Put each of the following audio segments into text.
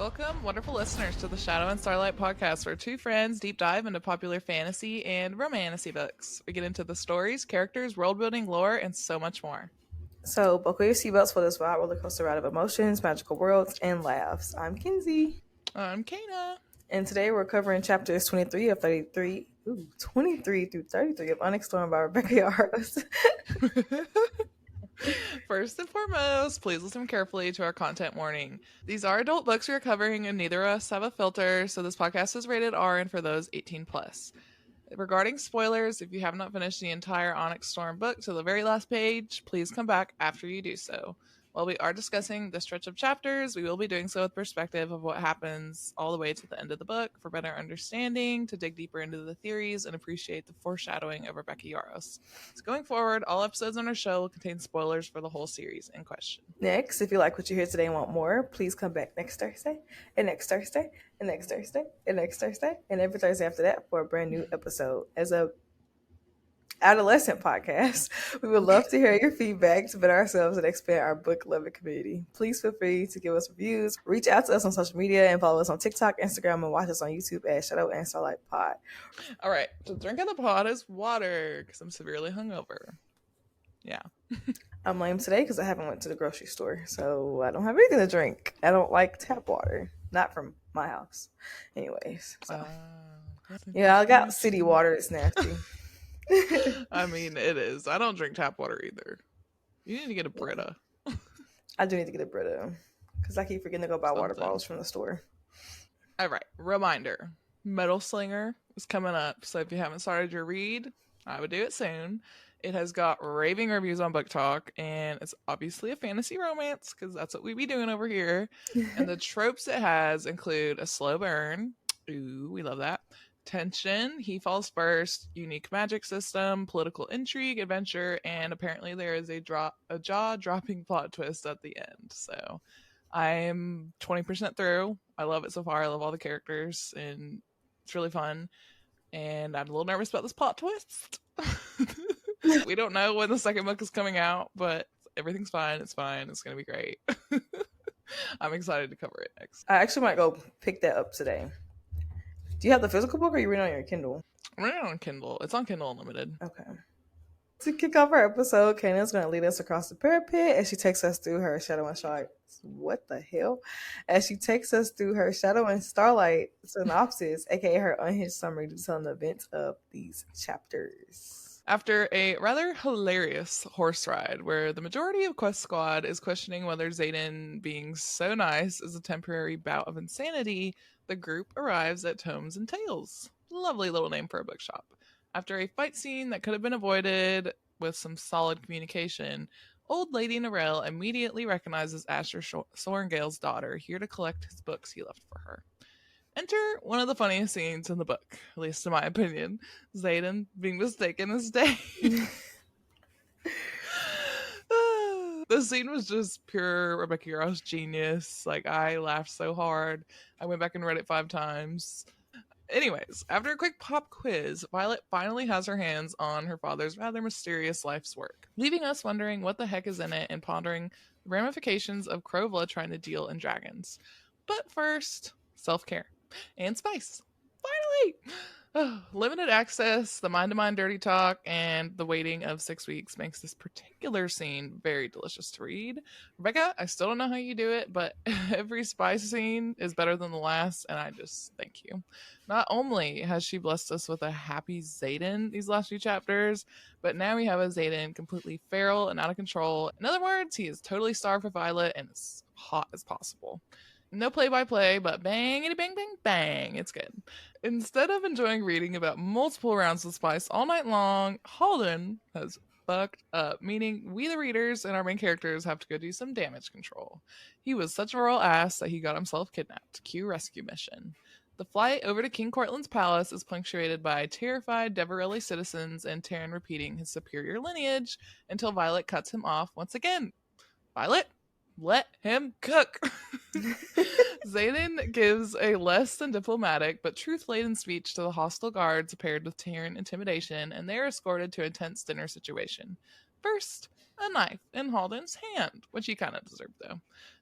Welcome, wonderful listeners, to the Shadow and Starlight Podcast, where two friends deep dive into popular fantasy and romantasy books. We get into the stories, characters, world building, lore, and so much more. So, buckle your seatbelts for this wild roller coaster ride of emotions, magical worlds, and laughs. I'm Kinsey. I'm Kana. And today we're covering chapters 23 through 33 of Onyx Storm by Rebecca Yarros. First and foremost, please listen carefully to our content warning. These are adult books we are covering, and neither of us have a filter, so this podcast is rated R and for those 18 plus. Regarding spoilers, if you have not finished the entire Onyx Storm book to the very last page, please come back after you do so. While we are discussing the stretch of chapters, we will be doing so with perspective of what happens all the way to the end of the book for better understanding, to dig deeper into the theories, and appreciate the foreshadowing of Rebecca Yarros. So going forward, all episodes on our show will contain spoilers for the whole series in question. Next, if you like what you hear today and want more, please come back next Thursday, and next Thursday, and next Thursday, and next Thursday, and every Thursday after that for a brand new episode. As a adolescent podcast, we would love to hear your feedback to better ourselves and expand our book loving community. Please feel free to give us reviews, reach out to us on social media, and follow us on TikTok, Instagram, and watch us on YouTube at Shadow and Starlight Pod. All right, so drink in the pod is water because I'm severely hungover. Yeah. I'm lame today because I haven't went to the grocery store, so I don't have anything to drink. I don't like tap water, not from my house. Anyways, so yeah, I got city water. It's nasty. I mean, it is. I don't drink tap water either. You need to get a Brita. I do need to get a Brita because I keep forgetting to go buy water bottles from the store. All right. Reminder. Metal Slinger is coming up. So if you haven't started your read, I would do it soon. It has got raving reviews on Book Talk, and it's obviously a fantasy romance because that's what we be doing over here. And the tropes it has include a slow burn. Ooh, we love that. Tension, he falls first, unique magic system, political intrigue, adventure, and apparently there is a jaw-dropping plot twist at the end. So I'm 20% through. I love it so far. I love all the characters, and it's really fun. And I'm a little nervous about this plot twist. We don't know when the second book is coming out, but everything's fine. It's fine. It's going to be great. I'm excited to cover it next. I actually might go pick that up today. Do you have the physical book or are you reading on your Kindle? I'm reading on Kindle. It's on Kindle Unlimited. Okay. To kick off our episode, Kana's going to lead us across the parapet as she takes us through her Shadow and Starlight. What the hell? As she takes us through her Shadow and Starlight synopsis, aka her unhinged summary detailing the events of these chapters. After a rather hilarious horse ride where the majority of Quest Squad is questioning whether Xaden being so nice is a temporary bout of insanity, the group arrives at Tomes and Tales. Lovely little name for a bookshop. After a fight scene that could have been avoided with some solid communication, Old Lady Narelle immediately recognizes Asher Sorrengail's daughter, here to collect his books he left for her. Enter one of the funniest scenes in the book, at least in my opinion, Xaden being mistaken as Dain. The scene was just pure Rebecca Yarros genius. Like, I laughed so hard. I went back and read it 5 times. Anyways, after a quick pop quiz, Violet finally has her hands on her father's rather mysterious life's work, leaving us wondering what the heck is in it and pondering the ramifications of Krovla trying to deal in dragons. But first, self-care and spice. Finally! Limited access, the mind-to-mind dirty talk, and the waiting of 6 weeks makes this particular scene very delicious to read. Rebecca, I still don't know how you do it, but every spice scene is better than the last, and I just thank you. Not only has she blessed us with a happy Xaden these last few chapters, but now we have a Xaden completely feral and out of control. In other words, he is totally starved for Violet and as hot as possible. No play-by-play, but bangity bang bang bang. It's good. Instead of enjoying reading about multiple rounds of spice all night long, Halden has fucked up, meaning we the readers and our main characters have to go do some damage control. He was such a royal ass that he got himself kidnapped. Cue rescue mission. The flight over to King Cortland's palace is punctuated by terrified Deverelli citizens and Tairn repeating his superior lineage until Violet cuts him off once again. Violet? Let him cook. Xaden gives a less than diplomatic but truth-laden speech to the hostile guards paired with Tairn intimidation, and they are escorted to a tense dinner situation. First, a knife in Halden's hand, which he kind of deserved though.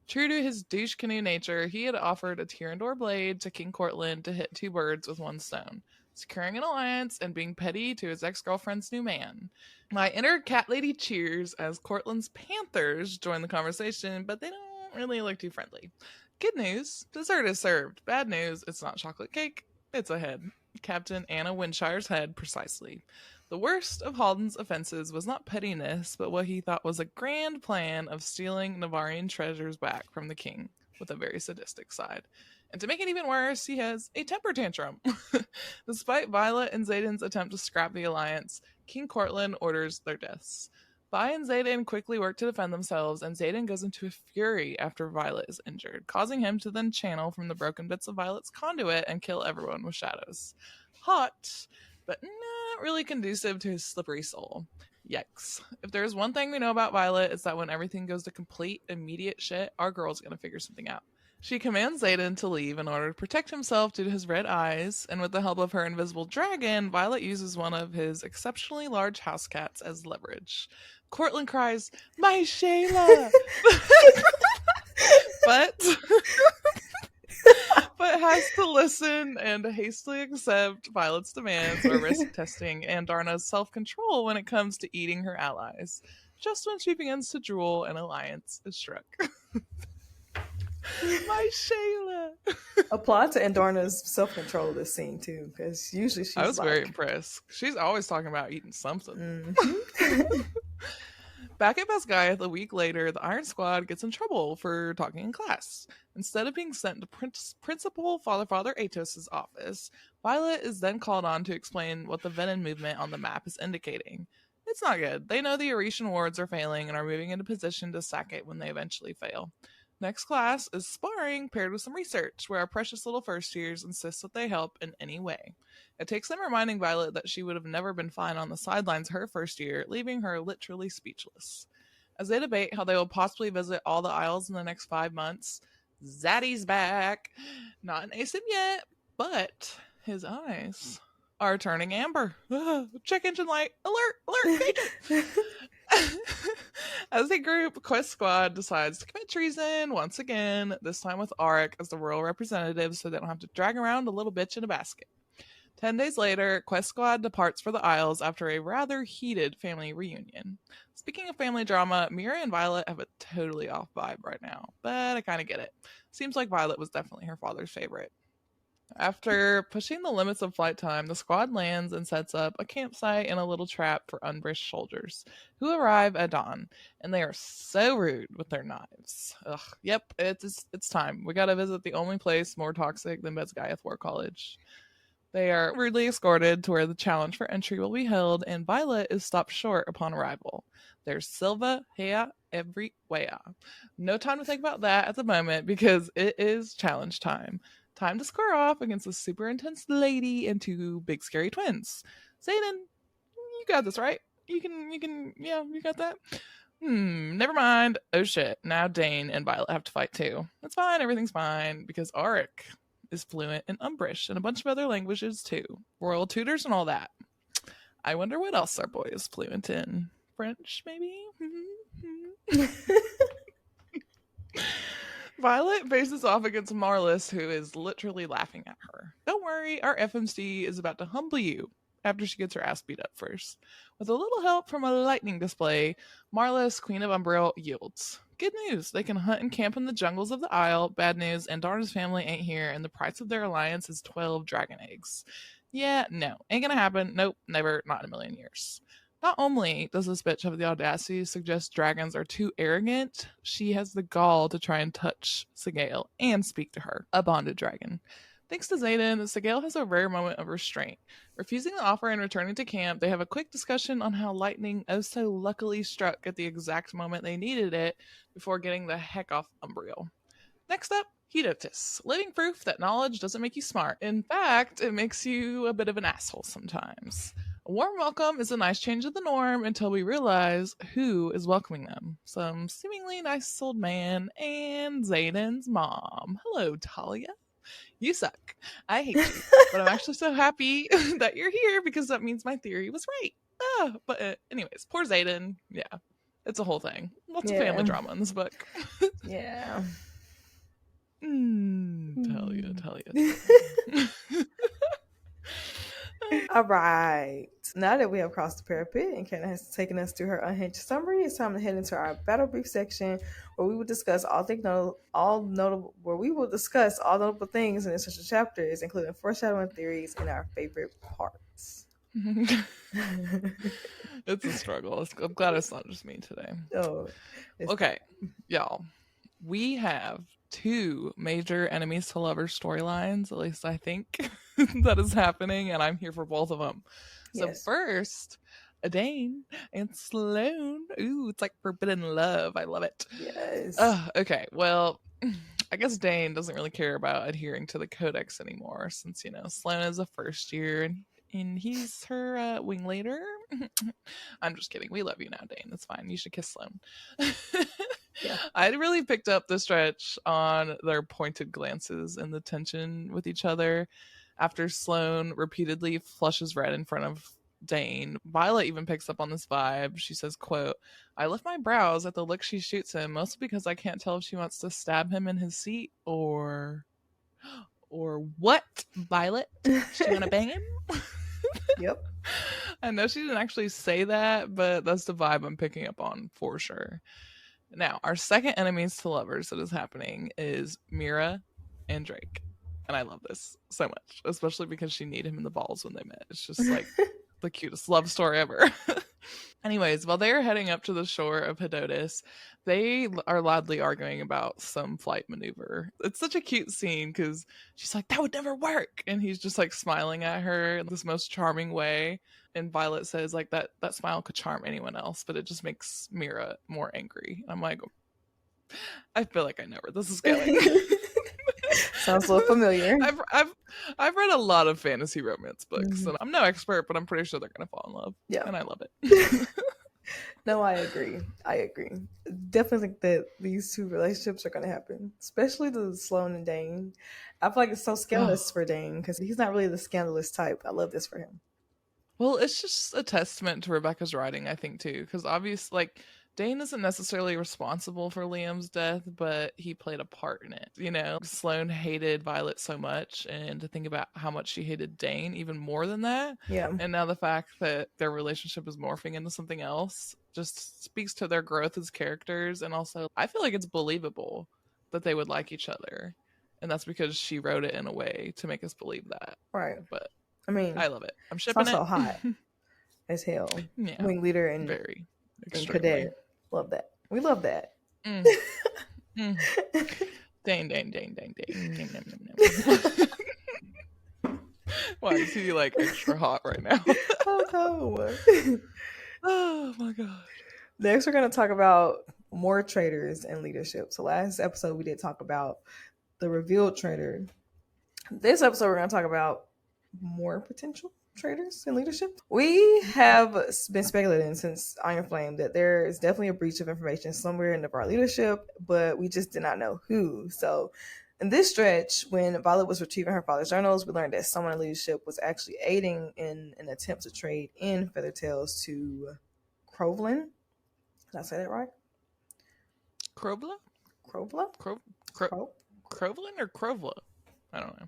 True to his douche canoe nature, he had offered a Tyrandor blade to King Cortland to hit two birds with one stone, securing an alliance and being petty to his ex-girlfriend's new man. My inner cat lady cheers as Cortland's panthers join the conversation, but they don't really look too friendly. Good news, dessert is served. Bad news, it's not chocolate cake, it's a head. Captain Anna Windshire's head, precisely. The worst of Halden's offenses was not pettiness, but what he thought was a grand plan of stealing Navarian treasures back from the king, with a very sadistic side. And to make it even worse, he has a temper tantrum. Despite Violet and Xaden's attempt to scrap the alliance, King Cortland orders their deaths. Vi and Xaden quickly work to defend themselves, and Xaden goes into a fury after Violet is injured, causing him to then channel from the broken bits of Violet's conduit and kill everyone with shadows. Hot, but not really conducive to his slippery soul. Yikes. If there's one thing we know about Violet, it's that when everything goes to complete, immediate shit, our girl's gonna figure something out. She commands Xaden to leave in order to protect himself due to his red eyes, and with the help of her invisible dragon, Violet uses one of his exceptionally large house cats as leverage. Cortland cries, "My Shayla!" but has to listen and hastily accept Violet's demands or risk testing Andarna's self-control when it comes to eating her allies. Just when she begins to drool, an alliance is struck. My Shayla. Applaud to Andarna's self-control this scene too, because usually she's I was very impressed. She's always talking about eating something. Mm-hmm. Back at Basgiath a week later, the Iron Squad gets in trouble for talking in class. Instead of being sent to Principal Father Atos' office, Violet is then called on to explain what the Venom movement on the map is indicating. It's not good. They know the Orician wards are failing and are moving into position to sack it when they eventually fail. Next class is sparring paired with some research, where our precious little first years insist that they help in any way. It takes them reminding Violet that she would have never been fine on the sidelines her first year, leaving her literally speechless. As they debate how they will possibly visit all the Isles in the next 5 months, Zaddy's back. Not an ASIM yet, but his eyes are turning amber. Check engine light. Alert, agent. As a group, Quest Squad decides to commit treason once again, this time with Auric as the royal representative so they don't have to drag around a little bitch in a basket. 10 days later, Quest Squad departs for the Isles after a rather heated family reunion. Speaking of family drama, Mira and Violet have a totally off vibe right now, but I kind of get it. Seems like Violet was definitely her father's favorite. After pushing the limits of flight time, the squad lands and sets up a campsite and a little trap for unbrished soldiers, who arrive at dawn, and they are so rude with their knives. Ugh, yep, it's time. We gotta visit the only place more toxic than Basgiath War College. They are rudely escorted to where the challenge for entry will be held, and Violet is stopped short upon arrival. There's Silva, Hea, everywhere. No time to think about that at the moment because it is challenge time. Time to square off against a super intense lady and two big scary twins. Xaden, you got this, right? You got that? Never mind. Oh shit, now Dain and Violet have to fight too. It's fine, everything's fine, because Auric is fluent in Umbrish and a bunch of other languages too. Royal tutors and all that. I wonder what else our boy is fluent in. French, maybe? Violet faces off against Marlis, who is literally laughing at her. Don't worry, our FMC is about to humble you after she gets her ass beat up first. With a little help from a lightning display, Marlis, Queen of Umbriel, yields. Good news, they can hunt and camp in the jungles of the Isle. Bad news, Andarna's family ain't here, and the price of their alliance is 12 dragon eggs. Yeah, no, ain't gonna happen. Nope, never, not in a million years. Not only does this bitch have the audacity to suggest dragons are too arrogant, she has the gall to try and touch Sorrengail and speak to her, a bonded dragon. Thanks to Xaden, Sorrengail has a rare moment of restraint. Refusing the offer and returning to camp, they have a quick discussion on how lightning oh so luckily struck at the exact moment they needed it before getting the heck off Umbriel. Next up, Hedotus, living proof that knowledge doesn't make you smart. In fact, it makes you a bit of an asshole sometimes. A warm welcome is a nice change of the norm until we realize who is welcoming them. Some seemingly nice old man and Xaden's mom. Hello, Talia. You suck. I hate you. But I'm actually so happy that you're here because that means my theory was right. But anyways, poor Xaden. Yeah, it's a whole thing. Lots of family drama in this book. Yeah. Tell you. All right. Now that we have crossed the parapet and Kenna has taken us through her unhinged summary, it's time to head into our battle brief section, where we will discuss all notable things in the essential chapters, including foreshadowing theories and our favorite parts. It's a struggle. I'm glad it's not just me today. Okay, y'all. We have 2 major enemies to lovers storylines, at least I think, that is happening, and I'm here for both of them. So first, Dain and Sloane. Ooh, it's like forbidden love. I love it. Yes. Okay, well, I guess Dain doesn't really care about adhering to the codex anymore, since, Sloane is a first year and he's her wing leader. I'm just kidding. We love you now, Dain. That's fine. You should kiss Sloane. Yeah. I really picked up the stretch on their pointed glances and the tension with each other after Sloane repeatedly flushes red in front of Dain. Violet even picks up on this vibe. She says, quote, "I lift my brows at the look she shoots him, mostly because I can't tell if she wants to stab him in his seat or what, Violet? She want to bang him?" Yep. I know she didn't actually say that, but that's the vibe I'm picking up on for sure. Now, our second enemies to lovers that is happening is Mira and Drake. And I love this so much, especially because she kneed him in the balls when they met. It's just like the cutest love story ever. Anyways, while they're heading up to the shore of Hedotus, they are loudly arguing about some flight maneuver. It's such a cute scene because she's like, "That would never work." And he's just like smiling at her in this most charming way. And Violet says like that smile could charm anyone else, but it just makes Mira more angry. And I'm like, I feel like I know where this is going. Sounds a little familiar. I've read a lot of fantasy romance books, and I'm no expert, but I'm pretty sure they're gonna fall in love. Yeah, and I love it. No, I agree. Definitely think that these 2 relationships are gonna happen, especially the Sloane and Dain. I feel like it's so scandalous for Dain because he's not really the scandalous type. I love this for him. Well, it's just a testament to Rebecca's writing, I think, too, because obviously, like, Dain isn't necessarily responsible for Liam's death, but he played a part in it. Sloane hated Violet so much, and to think about how much she hated Dain even more than that. Yeah. And now the fact that their relationship is morphing into something else just speaks to their growth as characters. And also, I feel like it's believable that they would like each other. And that's because she wrote it in a way to make us believe that. Right. But I mean, I love it. I'm shipping it's also hot as hell. Yeah. Wing leader and very and cadet. Love that. We love that. Dain. Why is he like extra hot right now? Oh no. Oh my god. Next we're going to talk about more traitors and leadership. So last episode we did talk about the revealed traitor. This episode we're going to talk about more potential traitors in leadership. We have been speculating since Iron Flame that there is definitely a breach of information somewhere in the Bar leadership, but we just did not know who. So in this stretch, when Violet was retrieving her father's journals, we learned that someone in leadership was actually aiding in an attempt to trade in Feathertails to Crovlin. Did I say that right? Crovla? Crovlin or Crovla? I don't know.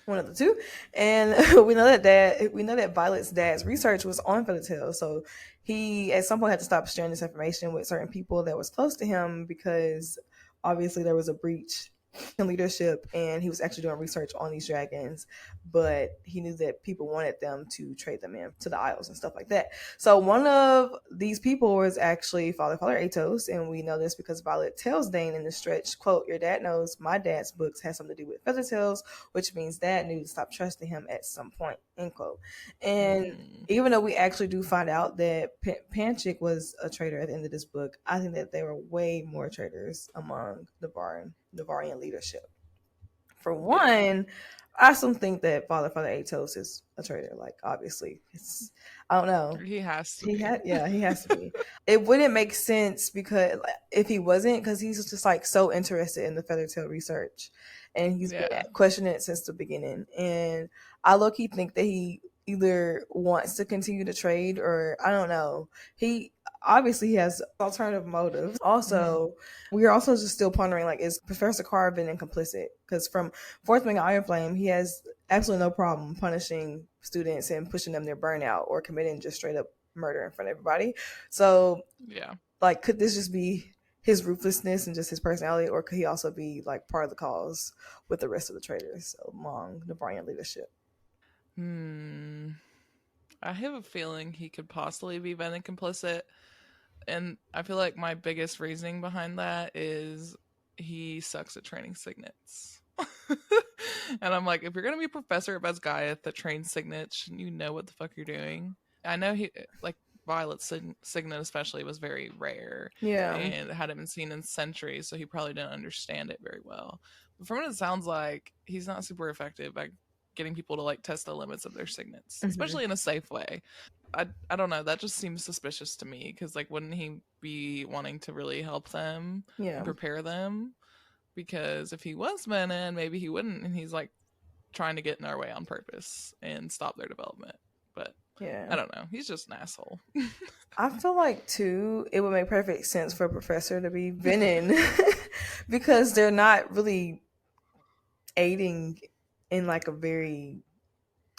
One of the 2. And we know that Violet's dad's research was on Feathertail, so he at some point had to stop sharing this information with certain people that was close to him because obviously there was a breach in leadership and he was actually doing research on these dragons, but he knew that people wanted them to trade them in to the Isles and stuff like that. So one of these people was actually Father Atos, and we know this because Violet tells Dain in the stretch, quote, "Your dad knows my dad's books has something to do with Feathertails, which means Dad knew to stop trusting him at some point," end quote. And even though we actually do find out that Panchik was a traitor at the end of this book, I think that there were way more traitors among the Navarian leadership. For one, I still think that Father Atos is a traitor. Like, obviously, I don't know. He has to. He has to be. It wouldn't make sense because if he wasn't, because he's just like so interested in the Feathertail research, and he's been questioning it since the beginning. And I low-key think that he either wants to continue to trade, or I don't know. He obviously has alternative motives. Also, we are also just still pondering, like, is Professor Carr been complicit? Because from Fourth Wing Iron Flame, he has absolutely no problem punishing students and pushing them their burnout or committing just straight up murder in front of everybody. So, Yeah. like, could this just be his ruthlessness and just his personality, or could he also be like part of the cause with the rest of the traders among the Bryant leadership? I have a feeling he could possibly be Venom complicit. And I feel like my biggest reasoning behind that is he sucks at training signets. And I'm like, if you're going to be a professor at Basgaiath that trains signets, shouldn't you know what the fuck you're doing? I know he, like, Violet's signet especially was very rare Yeah. and hadn't been seen in centuries, so he probably didn't understand it very well. But from what it sounds like, he's not super effective at getting people to like test the limits of their signets, especially in a safe way. I don't know. That just seems suspicious to me because like wouldn't he be wanting to really help them Yeah. and prepare them? Because if he was Venom, maybe he wouldn't, and he's like trying to get in our way on purpose and stop their development. But Yeah. I don't know. He's just an asshole. I feel like too, it would make perfect sense for a professor to be Venom because they're not really aiding in like a very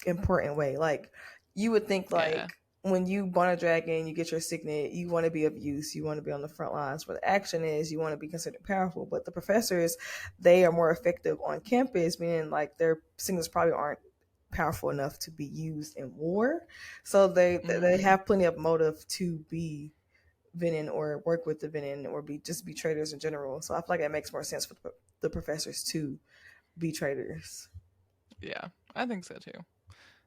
important way. Like, you would think like Yeah. when you born a dragon, you get your signet, you want to be of use, you want to be on the front lines where the action is, you want to be considered powerful. But the professors, they are more effective on campus, meaning like their signets probably aren't powerful enough to be used in war. So they have plenty of motive to be Venom or work with the Venom or be traders in general. So I feel like it makes more sense for the professors to be traders. Yeah, I think so too.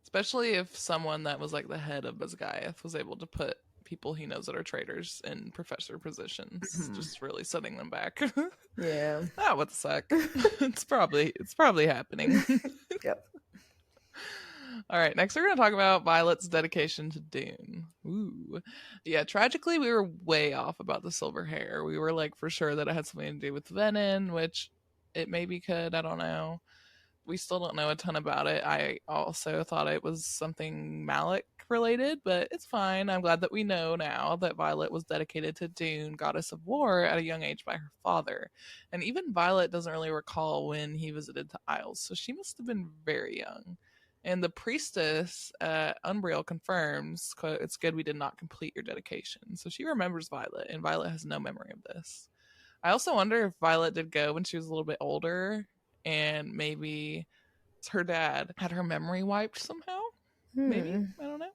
Especially if someone that was like the head of Basgaiath was able to put people he knows that are traitors in professor positions, just really setting them back. Yeah. Ah, what the fuck? It's probably happening. Yep. All right, next we're going to talk about Violet's dedication to Dune. Ooh. Yeah, tragically, we were way off about the silver hair. We were like for sure that it had something to do with Venom, which it maybe could. I don't know. We still don't know a ton about it. I also thought it was something Malik related, but it's fine. I'm glad that we know now that Violet was dedicated to Dune, goddess of war, at a young age by her father. And even Violet doesn't really recall when he visited the Isles, so she must have been very young. And the priestess Umbriel confirms, quote, "It's good we did not complete your dedication." So she remembers Violet, and Violet has no memory of this. I also wonder if Violet did go when she was a little bit older, and maybe her dad had her memory wiped somehow. Maybe, I don't know.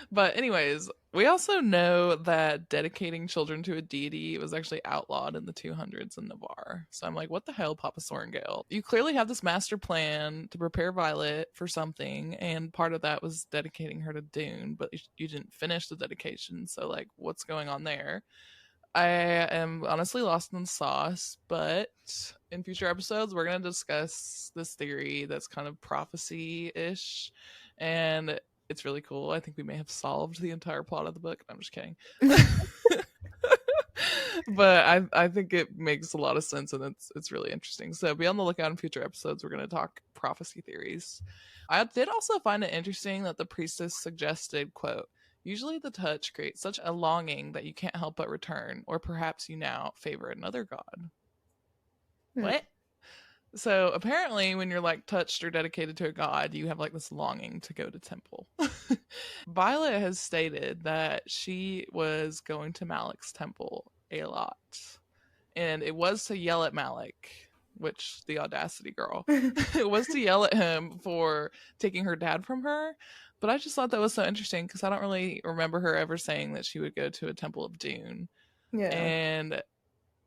But anyways, we also know that dedicating children to a deity was actually outlawed in the 200s in Navarre. So I'm like, what the hell, Papa Sorrengail? You clearly have this master plan to prepare Violet for something, and part of that was dedicating her to Dune, but you didn't finish the dedication. So like, what's going on there? I am honestly lost in the sauce, but in future episodes, we're going to discuss this theory that's kind of prophecy ish. And it's really cool. I think we may have solved the entire plot of the book. I'm just kidding. But I think it makes a lot of sense and it's really interesting. So be on the lookout in future episodes. We're going to talk prophecy theories. I did also find it interesting that the priestess suggested, quote, "Usually the touch creates such a longing that you can't help but return, or perhaps you now favor another god." What? So apparently when you're like touched or dedicated to a god, you have like this longing to go to temple. Violet has stated that she was going to Malik's temple a lot. And it was to yell at Malik, which the audacity girl. It was to yell at him for taking her dad from her. But I just thought that was so interesting because I don't really remember her ever saying that she would go to a temple of Dune. Yeah. And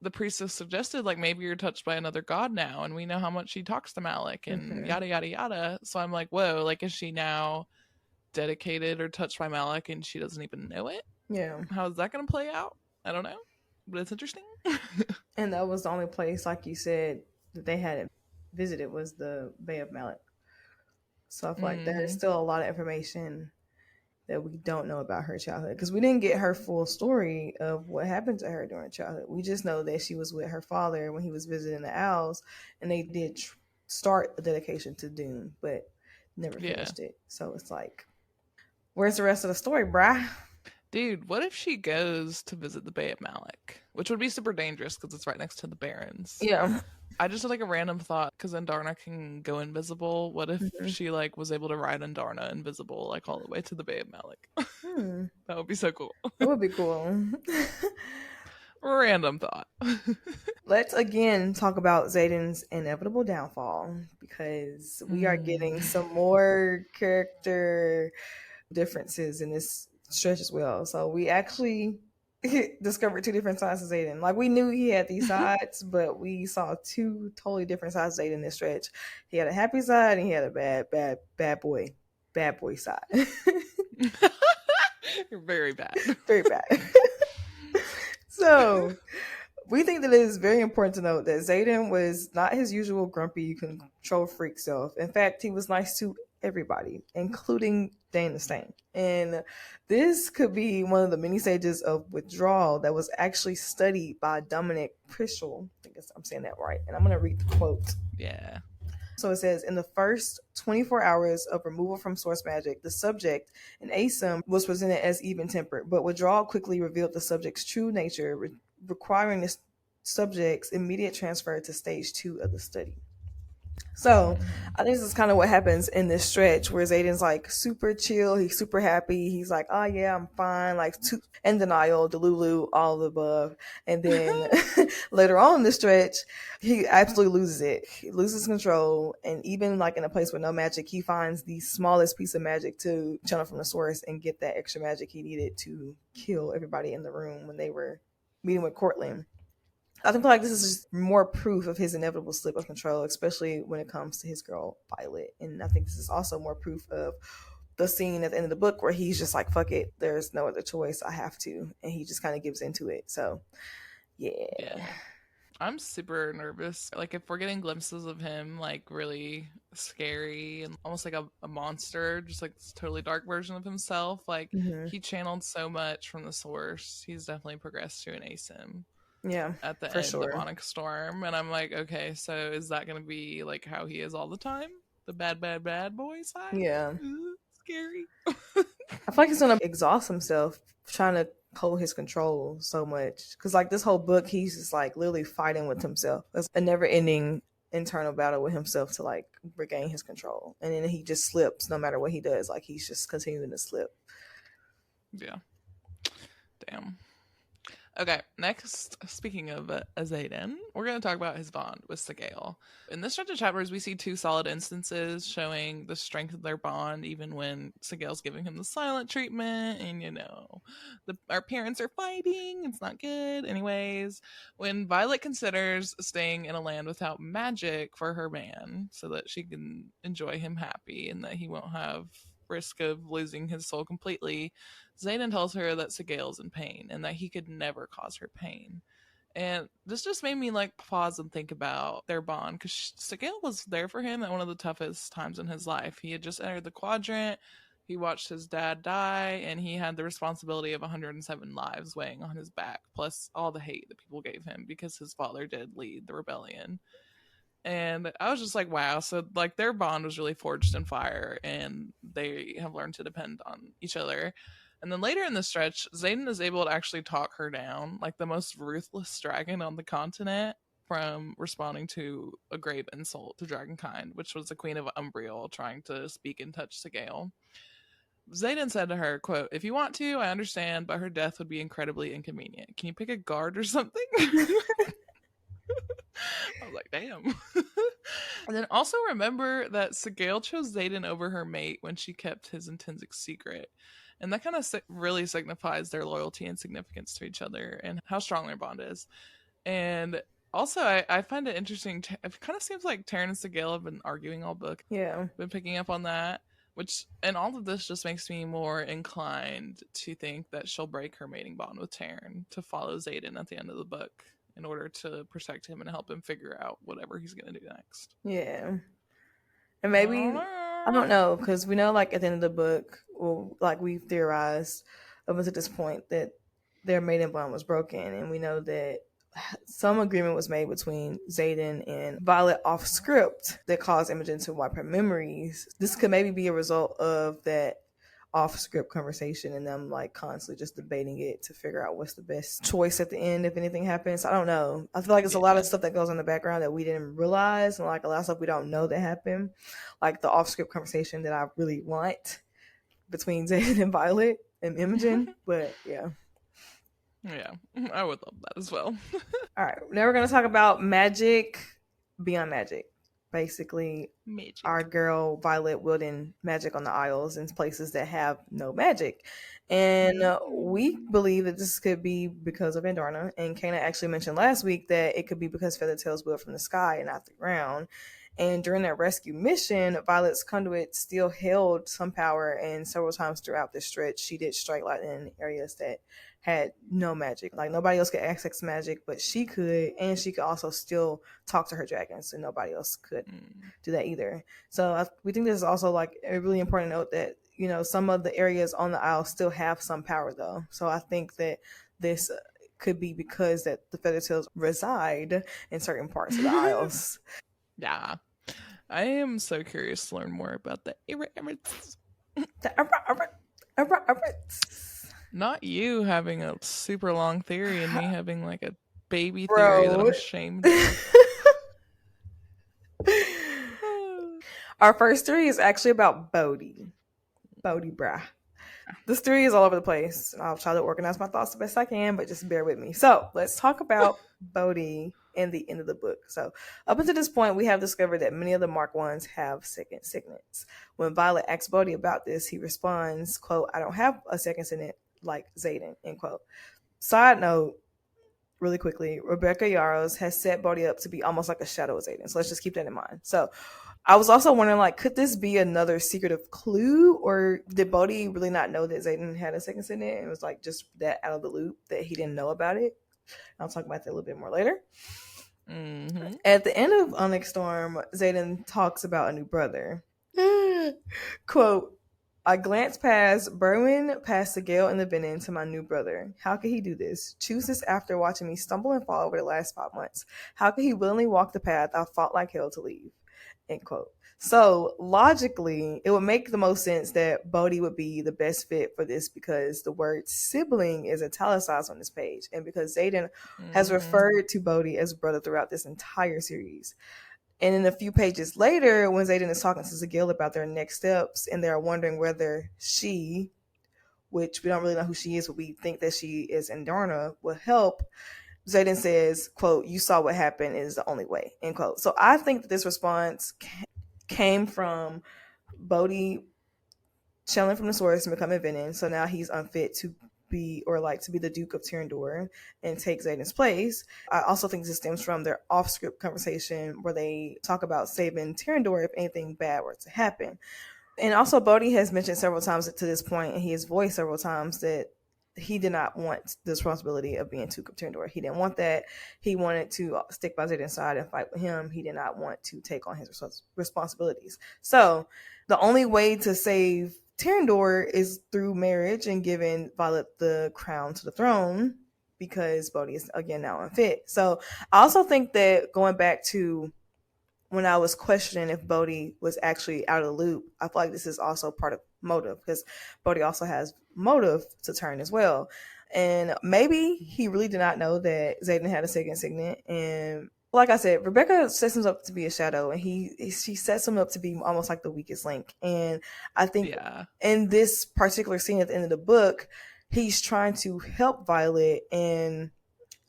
the priestess suggested, like, maybe you're touched by another god now, and we know how much she talks to Malik and yada yada yada. So I'm like, whoa, like, is she now dedicated or touched by Malik and she doesn't even know it? Yeah. How is that going to play out? I don't know, but it's interesting. And that was the only place, like you said, that they hadn't visited was the Bay of Malik. So I feel like there's still a lot of information that we don't know about her childhood because we didn't get her full story of what happened to her during childhood. We just know that she was with her father when he was visiting the Owls, and they did start a dedication to Dune, but Never Yeah. finished it. So it's like, where's the rest of the story, bruh? Dude, what if she goes to visit the Bay of Malik? Which would be super dangerous because it's right next to the Barrens. Yeah. I just had like a random thought because Andarna can go invisible. What if Mhm. she like was able to ride Andarna invisible like all the way to the Bay of Malik? Hmm. That would be so cool. That would be cool. Random thought. Let's again talk about Xaden's inevitable downfall because we are getting some more character differences in this stretch as well. So we actually discovered two different sides of Xaden. Like we knew he had these sides, but we saw two totally different sides of Xaden in this stretch. He had a happy side and he had a bad boy side. You're very bad. Very bad. So we think that it is very important to note that Xaden was not his usual grumpy control freak self. In fact, he was nice to everybody, including Dain the Stain. And this could be one of the many stages of withdrawal that was actually studied by Dominic Prischel. I guess I'm saying that right. And I'm going to read the quote. Yeah. So it says, in the first 24 hours of removal from source magic, the subject in ASIM was presented as even-tempered, but withdrawal quickly revealed the subject's true nature, requiring the subject's immediate transfer to stage 2 of the study. So I think this is kind of what happens in this stretch where Xaden's like super chill, he's super happy, he's like, oh yeah, I'm fine, like in denial, delulu, all of the above. And then later on in the stretch, he absolutely loses it. He loses control, and even like in a place with no magic, he finds the smallest piece of magic to channel from the source and get that extra magic he needed to kill everybody in the room when they were meeting with Cortland. I think like this is just more proof of his inevitable slip of control, especially when it comes to his girl Violet. And I think this is also more proof of the scene at the end of the book where he's just like, fuck it, there's no other choice, I have to. And he just kind of gives into it. So, yeah. I'm super nervous. Like, if we're getting glimpses of him, like, really scary and almost like a monster, just like this totally dark version of himself, like, he channeled so much from the source. He's definitely progressed to an ASIM. Yeah, at the for end sure. of Onyx Storm, and I'm like, okay, so is that gonna be like how he is all the time? The bad boy side? Yeah. Ooh, scary. I feel like he's gonna exhaust himself trying to hold his control so much. Because like this whole book, he's just like literally fighting with himself. It's a never-ending internal battle with himself to like regain his control, and then he just slips no matter what he does. Like he's just continuing to slip. Yeah. Damn. Okay, next, speaking of Xaden, we're going to talk about his bond with Sorrengail. In this stretch of chapters, we see two solid instances showing the strength of their bond, even when Sorrengail's giving him the silent treatment, and our parents are fighting, it's not good. Anyways, when Violet considers staying in a land without magic for her man, so that she can enjoy him happy and that he won't have risk of losing his soul completely, Xaden tells her that Sorrengail's in pain and that he could never cause her pain. And this just made me like pause and think about their bond, because Sorrengail was there for him at one of the toughest times in his life. He had just entered the quadrant, he watched his dad die, and he had the responsibility of 107 lives weighing on his back, plus all the hate that people gave him because his father did lead the rebellion. And I was just like, wow. So like their bond was really forged in fire, and they have learned to depend on each other. And then later in the stretch, Xaden is able to actually talk her down, like the most ruthless dragon on the continent, from responding to a grave insult to dragonkind, which was the Queen of Umbriel trying to speak and touch Sorrengail. Xaden said to her, quote, "If you want to, I understand, but her death would be incredibly inconvenient. Can you pick a guard or something?" I was like, damn. And then also remember that Sorrengail chose Xaden over her mate when she kept his intrinsic secret. And that kind of really signifies their loyalty and significance to each other and how strong their bond is. And also, I find it interesting. It kind of seems like Tairn and Sorrengail have been arguing all book. Yeah. Been picking up on that. And all of this just makes me more inclined to think that she'll break her mating bond with Tairn to follow Xaden at the end of the book, in order to protect him and help him figure out whatever he's going to do next. Yeah. And maybe, I don't know, because we know, like, at the end of the book, well, like, we've theorized up until this point that their maiden bond was broken. And we know that some agreement was made between Xaden and Violet off script that caused Imogen to wipe her memories. This could maybe be a result of that off script conversation and them like constantly just debating it to figure out what's the best choice at the end if anything happens. I don't know. I feel like it's a lot of stuff that goes in the background that we didn't realize, and like a lot of stuff we don't know that happened. Like the off script conversation that I really want between Xaden and Violet and Imogen. But yeah. Yeah, I would love that as well. All right, now we're going to talk about magic beyond magic. Basically, Magic. our girl Violet wielding magic on the Isles in places that have no magic. And we believe that this could be because of Andarna. And Kana actually mentioned last week that it could be because Feathertail's built from the sky and not the ground. And during that rescue mission, Violet's conduit still held some power, and several times throughout this stretch, she did strike lightning in areas that had no magic. Like nobody else could access magic, but she could, and she could also still talk to her dragons, and nobody else could do that either. So we think this is also like a really important note that, you know, some of the areas on the Isle still have some power though. So I think that this could be because that the Feathertails reside in certain parts of the Isles. Yeah. I am so curious to learn more about the Emirates. Not you having a super long theory and me having like a baby theory that I'm ashamed of. Our first theory is actually about Bodhi. Bodhi, brah. This theory is all over the place. I'll try to organize my thoughts the best I can, but just bear with me. So let's talk about Bodhi and the end of the book. So up until this point, we have discovered that many of the Mark Ones have second signets. When Violet asks Bodhi about this, he responds, quote, "I don't have a second signet like Xaden," end quote. Side note, really quickly, Rebecca Yarros has set Bodhi up to be almost like a shadow of Xaden. So let's just keep that in mind. So I was also wondering, like, could this be another secretive clue, or did Bodhi really not know that Xaden had a second signet and it was like just that out of the loop that he didn't know about it? I'll talk about that a little bit more later. Mm-hmm. At the end of Onyx Storm, Xaden talks about a new brother. Quote, "I glanced past Berwin, past the Gale and the Venom to my new brother. How could he do this? Choose this after watching me stumble and fall over the last 5 months. How could he willingly walk the path I fought like hell to leave?" End quote. So logically, it would make the most sense that Bodhi would be the best fit for this because the word sibling is italicized on this page, and because Xaden has referred to Bodhi as brother throughout this entire series. And then a few pages later, when Xaden is talking to Zagil about their next steps, and they're wondering whether she, which we don't really know who she is, but we think that she is Andarna, will help, Xaden says, quote, "You saw what happened is the only way," end quote. So I think that this response came from Bodhi channeling from the source and becoming Venom. So now he's unfit to be, or like to be the Duke of Tyrandor and take Xaden's place. I also think this stems from their off-script conversation where they talk about saving Tyrandor if anything bad were to happen. And also Bodhi has mentioned several times to this point, and he has voiced several times that he did not want the responsibility of being Duke of Tyrandor. He didn't want that. He wanted to stick by Xaden's side and fight with him. He did not want to take on his responsibilities. So the only way to save Tyrandor is through marriage and giving Violet the crown to the throne, because Bodhi is again now unfit. So I also think that going back to when I was questioning if Bodhi was actually out of the loop, I feel like this is also part of motive, because Bodhi also has motive to Tairn as well. And maybe he really did not know that Xaden had a second signet. And like I said, Rebecca sets him up to be a shadow, and she sets him up to be almost like the weakest link. And I think in this particular scene at the end of the book, he's trying to help Violet. And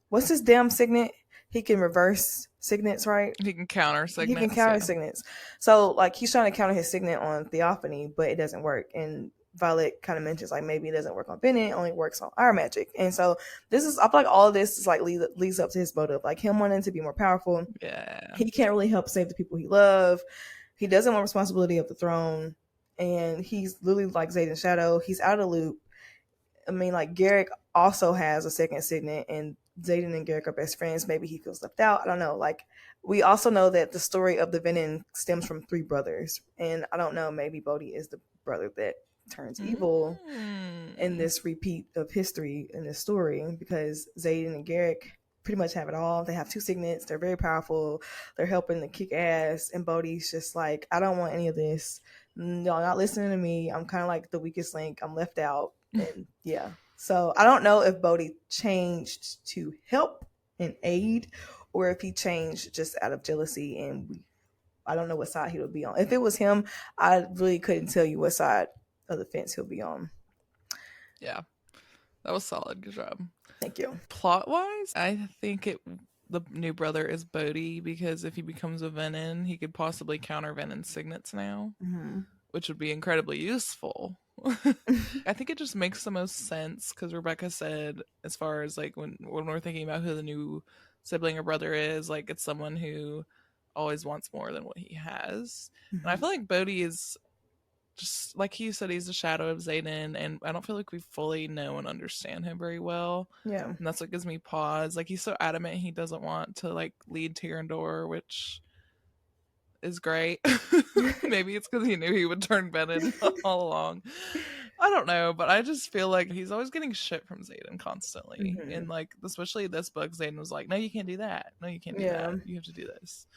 what's his damn signet? He can reverse signets, right? He can counter signets. He can counter signets. So, like, he's trying to counter his signet on Theophany, but it doesn't work. And Violet kind of mentions, like, maybe it doesn't work on Bennett, it only works on our magic. And so, I feel like all of this is, like, leads up to his motive. Like, him wanting to be more powerful. Yeah. He can't really help save the people he loves. He doesn't want responsibility of the throne. And he's literally like Xaden's shadow. He's out of the loop. I mean, like, Garrick also has a second signet, and Xaden and Garrick are best friends. Maybe he feels left out. I don't know. Like, we also know that the story of the Venom stems from 3 brothers. And I don't know, maybe Bodhi is the brother that turns evil in this repeat of history in this story, because Xaden and Garrick pretty much have it all. They have 2 signets. They're very powerful. They're helping to kick ass. And Bodhi's just like, I don't want any of this. No, not listening to me. I'm kind of like the weakest link. I'm left out. And yeah. So I don't know if Bodhi changed to help and aid, or if he changed just out of jealousy. And I don't know what side he would be on. If it was him, I really couldn't tell you what side of the fence he'll be on. Yeah, that was solid. Good job. Thank you. Plot wise, I think the new brother is Bodhi, because if he becomes a Venin, he could possibly counter Venin's signets now, which would be incredibly useful. I think it just makes the most sense because Rebecca said, as far as like when we're thinking about who the new sibling or brother is, like it's someone who always wants more than what he has. And I feel like Bodhi is just like you said, he's the shadow of Xaden, and I don't feel like we fully know and understand him very well. Yeah. And that's what gives me pause. Like, he's so adamant he doesn't want to like lead Tyrandor, which is great. Maybe it's because he knew he would turn Venin all along. I don't know, but I just feel like he's always getting shit from Xaden constantly. And like, especially this book, Xaden was like, no, you can't do that. No, you can't do that. You have to do this.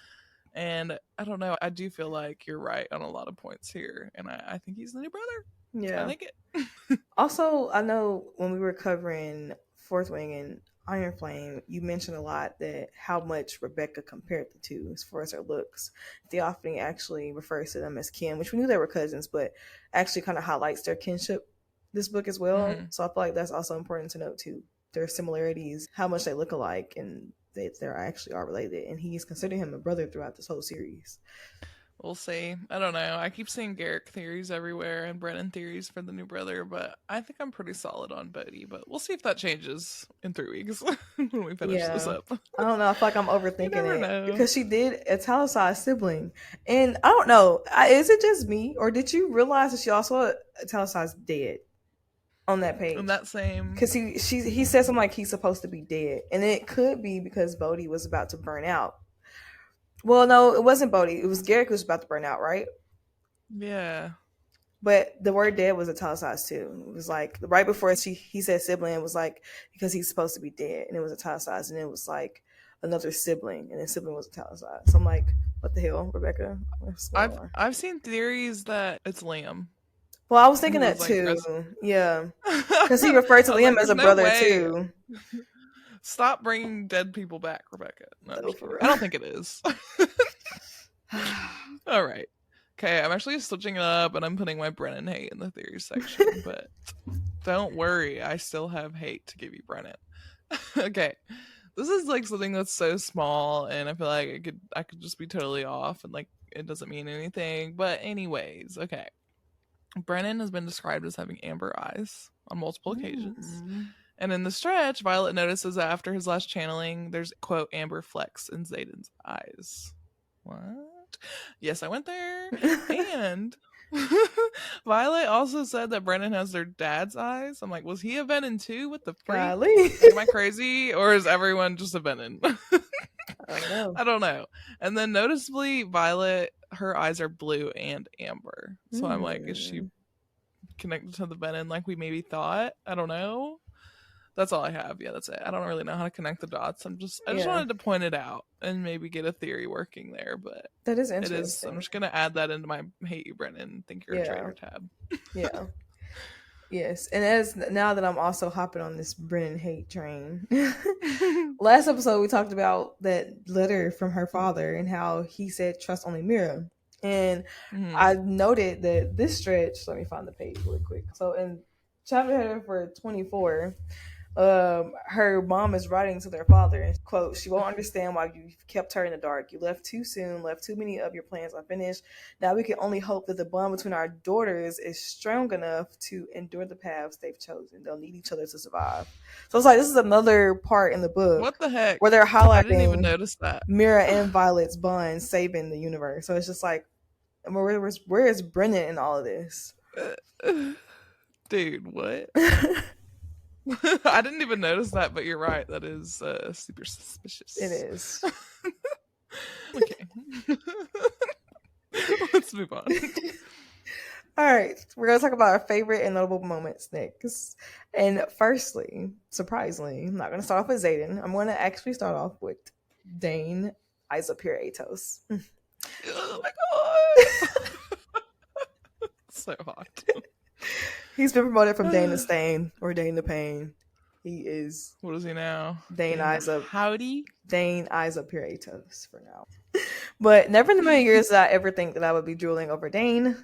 And I don't know. I do feel like you're right on a lot of points here. And I think he's the new brother. Yeah. I think it. Also, I know when we were covering Fourth Wing and Iron Flame, you mentioned a lot that how much Rebecca compared the two as far as her looks. Theophany actually refers to them as kin, which we knew they were cousins, but actually kind of highlights their kinship this book as well. So I feel like that's also important to note too. Their similarities, how much they look alike, and they actually are related. And he's considered him a brother throughout this whole series. We'll see. I don't know. I keep seeing Garrick theories everywhere and Brennan theories for the new brother, but I think I'm pretty solid on Bodhi. But we'll see if that changes in 3 weeks when we finish this up. I don't know. I feel like I'm overthinking it because she did italicized sibling, and I don't know. Is it just me, or did you realize that she also italicized dead on that page? On that same, because he said something like he's supposed to be dead, and it could be because Bodhi was about to burn out. Well, no, it wasn't Bodhi. It was Garrick who was about to burn out, right? Yeah. But the word dead was italicized too. It was like right before he said sibling, it was like because he's supposed to be dead, and it was italicized, and it was like another sibling, and then sibling was italicized. So I'm like, what the hell, Rebecca? I've seen theories that it's Liam. Well, I was thinking that too. Yeah, because he referred to Liam as a brother too. Stop bringing dead people back, Rebecca. No, I don't think it is. All right. Okay, I'm actually switching it up, and I'm putting my Brennan hate in the theory section, but don't worry, I still have hate to give you, Brennan. Okay, this is like something that's so small, and I feel like I could just be totally off, and like it doesn't mean anything. But anyways, okay, Brennan has been described as having amber eyes on multiple occasions. And in the stretch, Violet notices that after his last channeling, there's, quote, amber flecks in Xaden's eyes. What? Yes, I went there. And Violet also said that Brennan has their dad's eyes. I'm like, was he a Venin too with the freak? Am I crazy? Or is everyone just a Venin? I don't know. And then noticeably, Violet, her eyes are blue and amber. So I'm like, is she connected to the Venin like we maybe thought? I don't know. That's all I have. Yeah, that's it. I don't really know how to connect the dots. I just wanted to point it out and maybe get a theory working there. But that is interesting. I'm just gonna add that into my hate you, Brennan. Think you're a traitor tab. Yeah. Yes, and as now that I'm also hopping on this Brennan hate train. Last episode we talked about that letter from her father and how he said trust only Mira. And I noted that this stretch. Let me find the page really quick. So in chapter header for 24. Her mom is writing to their father, and quote, she won't understand why you kept her in the dark. You left too soon, left too many of your plans unfinished. Now we can only hope that the bond between our daughters is strong enough to endure the paths they've chosen. They'll need each other to survive. So it's like this is another part in the book. What the heck? Where they're highlighting I didn't even notice that. Mira and Violet's bond saving the universe. So it's just like, where is Brennan in all of this? Dude, what? I didn't even notice that, but you're right. That is super suspicious. It is. Okay. Let's move on. All right, we're gonna talk about our favorite and notable moments next. And firstly, surprisingly, I'm not gonna start off with Xaden. I'm gonna actually start off with Dain Isopure Atos. Oh my god. So hot. He's been promoted from Dain to Stain or Dain to Pain. He is What is he now? Dain Eyes Up. Howdy. Dain Eyes Up Pure Atos for now. But never in a million years did I ever think that I would be drooling over Dain.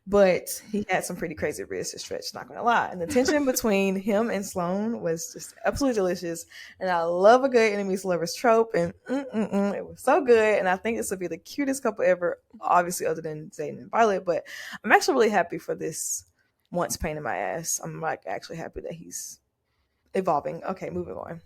But he had some pretty crazy wrists to stretch, not gonna lie. And the tension between him and Sloane was just absolutely delicious. And I love a good enemies to lovers trope. And it was so good. And I think this would be the cutest couple ever, obviously, other than Xaden and Violet. But I'm actually really happy for this once pain in my ass. I'm like actually happy that he's evolving. Okay, moving on.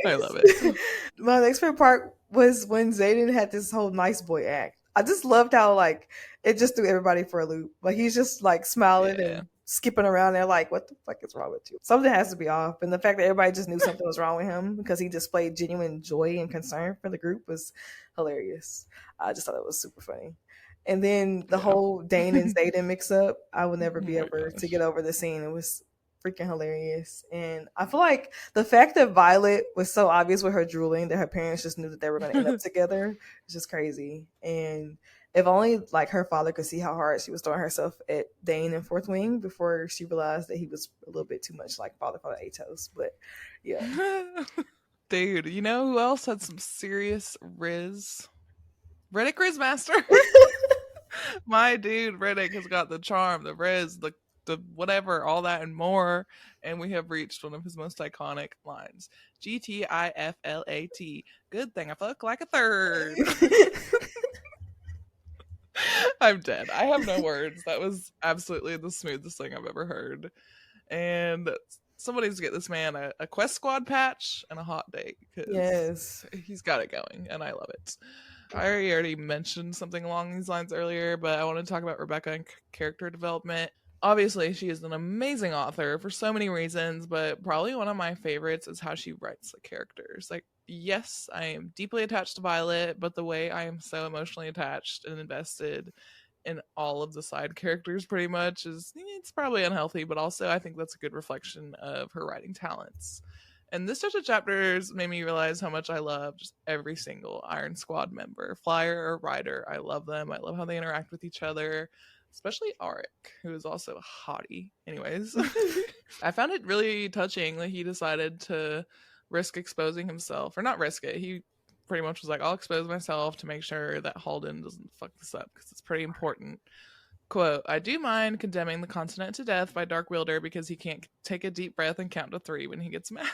I love it. My next favorite part was when Xaden had this whole nice boy act. I just loved how like it just threw everybody for a loop. Like he's just like smiling and skipping around there like, what the fuck is wrong with you? Something has to be off. And the fact that everybody just knew something was wrong with him because he displayed genuine joy and concern for the group was hilarious. I just thought it was super funny. And then the whole Dain and Xaden mix up, I will never be able to get over the scene. It was freaking hilarious. And I feel like the fact that Violet was so obvious with her drooling that her parents just knew that they were going to end up together is just crazy. And if only like her father could see how hard she was throwing herself at Dain in Fourth Wing before she realized that he was a little bit too much like father Atos. But yeah. Dude, you know who else had some serious Riz? Riddick Rizmaster. My dude Riddick has got the charm, the Riz, the whatever, all that and more. And we have reached one of his most iconic lines. GTIFLAT. Good thing I fuck like a third. I'm dead. I have no words. That was absolutely the smoothest thing I've ever heard. And somebody needs to get this man a Quest Squad patch and a hot date because he's got it going and I love it. I already mentioned something along these lines earlier, but I want to talk about Rebecca and character development. Obviously, she is an amazing author for so many reasons, but probably one of my favorites is how she writes the characters. Like, yes, I am deeply attached to Violet, but the way I am so emotionally attached and invested in all of the side characters pretty much is, it's probably unhealthy, but also I think that's a good reflection of her writing talents. And this stretch of chapters made me realize how much I love just every single Iron Squad member, flyer or rider. I love them. I love how they interact with each other, especially Auric, who is also a hottie. Anyways, I found it really touching that he decided to risk exposing himself, or not risk it. He pretty much was like, I'll expose myself to make sure that Halden doesn't fuck this up because it's pretty important. Quote, I do mind condemning the continent to death by Dark Wielder because he can't take a deep breath and count to 3 when he gets mad.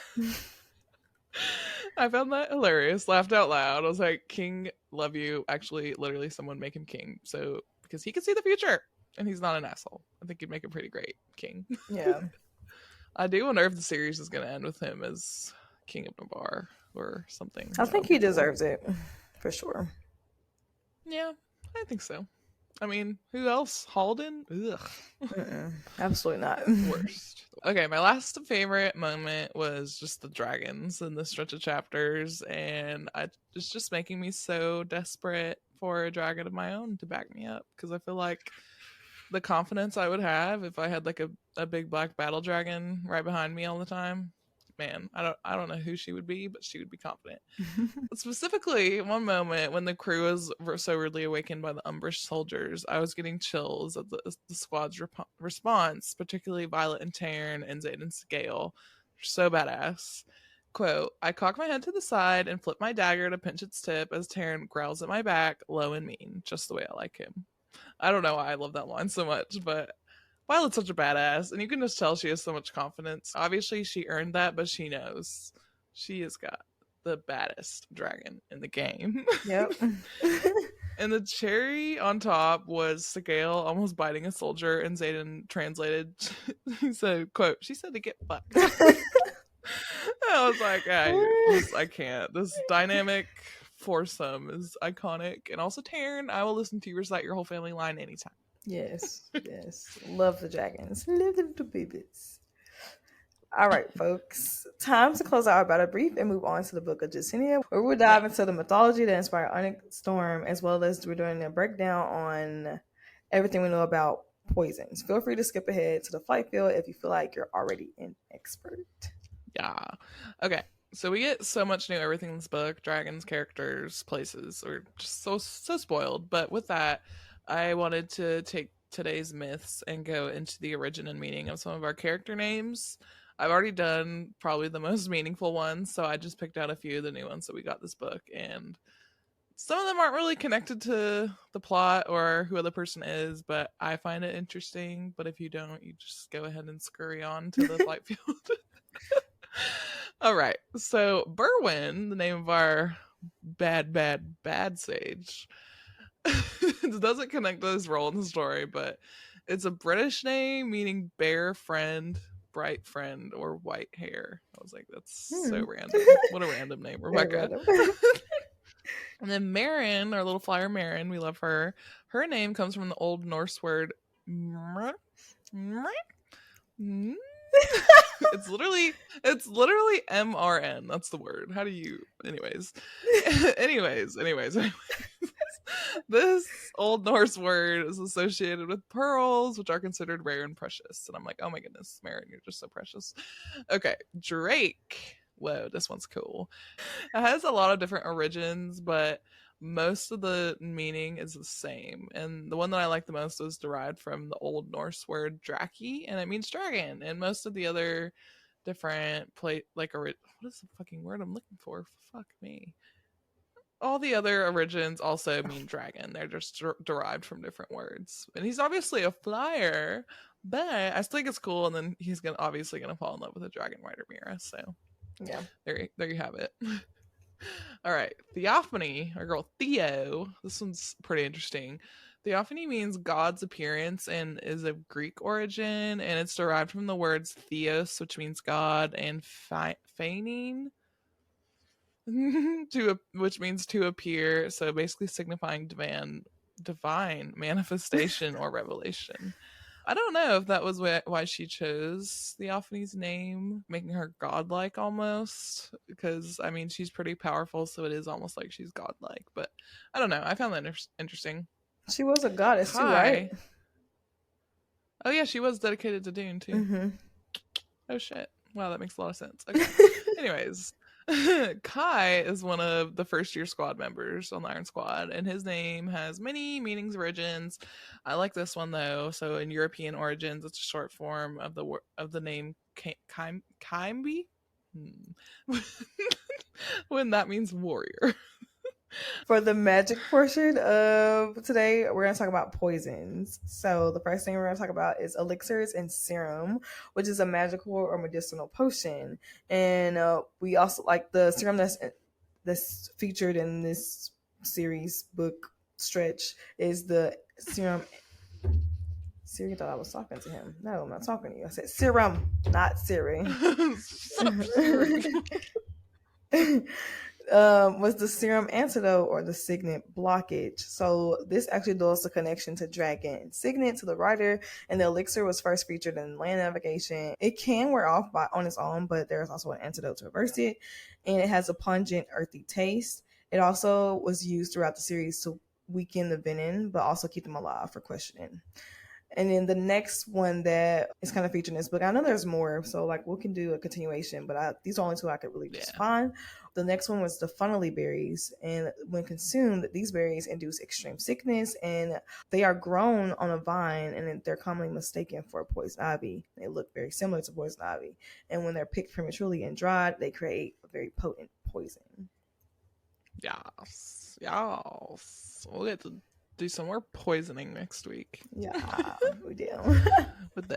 I found that hilarious. Laughed out loud. I was like, King, love you. Actually, literally someone make him king. So, because he can see the future and he's not an asshole. I think he'd make a pretty great king. Yeah. I do wonder if the series is going to end with him as King of Navarre or something. I think he deserves it for sure. Yeah, I think so. I mean, who else? Halden? Ugh. Absolutely not. Worst. Okay, my last favorite moment was just the dragons in the stretch of chapters, and it's just making me so desperate for a dragon of my own to back me up, because I feel like the confidence I would have if I had like a big black battle dragon right behind me all the time, man, I don't know who she would be, but she would be confident. Specifically, one moment when the crew was so rudely awakened by the Umbrish soldiers, I was getting chills at the squad's response, particularly Violet and Tairn and Xaden's Gale. So badass. Quote, I cock my head to the side and flip my dagger to pinch its tip as Tairn growls at my back, low and mean, just the way I like him. I don't know why I love that line so much, but Violet's such a badass, and you can just tell she has so much confidence. Obviously, she earned that, but she knows she has got the baddest dragon in the game. Yep. And the cherry on top was Sorrengail almost biting a soldier, and Xaden translated, he said, quote, she said to get fucked. I was like, I can't. This dynamic foursome is iconic. And also, Tairn, I will listen to you recite your whole family line anytime. Yes. Love the dragons. Love the babies. All right, folks. Time to close out about a brief and move on to the book of Justinia, where we'll Yeah. dive into the mythology that inspired Onyx Storm, as well as we're doing a breakdown on everything we know about poisons. Feel free to skip ahead to the flight field if you feel like you're already an expert. Yeah. Okay. So we get so much new everything in this book, dragons, characters, places. We're just so spoiled. But with that, I wanted to take today's myths and go into the origin and meaning of some of our character names. I've already done probably the most meaningful ones, so I just picked out a few of the new ones that we got this book, and some of them aren't really connected to the plot or who the person is, but I find it interesting. But if you don't, you just go ahead and scurry on to the flight field. All right. So Berwyn, the name of our bad sage, it doesn't connect to his role in the story, but it's a British name meaning bear friend, bright friend, or white hair. I was like, that's so random. What a random name, Very Rebecca. random. And then Marin, our little flyer Marin, we love her. Her name comes from the Old Norse word mr. It's literally MRN. That's the word. How do you anyways. This Old Norse word is associated with pearls, which are considered rare and precious. And I'm like, oh my goodness, Marin, you're just so precious. Okay, Drake. Whoa, this one's cool. It has a lot of different origins, but most of the meaning is the same. And the one that I like the most was derived from the Old Norse word draki, and it means dragon. And most of the other different what is the fucking word I'm looking for? Fuck me. All the other origins also mean dragon. They're just derived from different words. And he's obviously a flyer, but I still think it's cool. And then he's obviously gonna fall in love with a dragon rider Mira. So Yeah. there you have it. All right, Theophany, our girl Theo. This one's pretty interesting. Theophany means God's appearance and is of Greek origin, and it's derived from the words theos, which means God, and feigning, which means to appear. So basically signifying divine manifestation or revelation. I don't know if that was why she chose Theophany's name, making her godlike almost. Because, I mean, she's pretty powerful, so it is almost like she's godlike. But I don't know. I found that interesting. She was a goddess too, right? Oh, yeah, she was dedicated to Dain, too. Mm-hmm. Oh, shit. Wow, that makes a lot of sense. Okay. Anyways, Kai is one of the first year squad members on the Iron Squad, and his name has many meanings, origins. I like this one though. So in European origins, it's a short form of the name Kaimbi, when that means warrior. For the magic portion of today, we're going to talk about poisons. So the first thing we're going to talk about is elixirs and serum, which is a magical or medicinal potion. And we also like the serum that's featured in this series book stretch is the serum. Siri thought I was talking to him. No, I'm not talking to you. I said serum, not Siri. Was the serum antidote or the signet blockage. So this actually draws the connection to dragon. Signet to the writer, and the elixir was first featured in land navigation. It can wear off on its own, but there's also an antidote to reverse it, and it has a pungent, earthy taste. It also was used throughout the series to weaken the venom, but also keep them alive for questioning. And then the next one that is kind of featured in this book, I know there's more, so like we can do a continuation, but these are only two I could really just find. The next one was the funnily berries, and when consumed, these berries induce extreme sickness, and they are grown on a vine, and they're commonly mistaken for poison ivy. They look very similar to poison ivy, and when they're picked prematurely and dried, they create a very potent poison. Yes. We'll get to do some more poisoning next week. Yeah, we do. with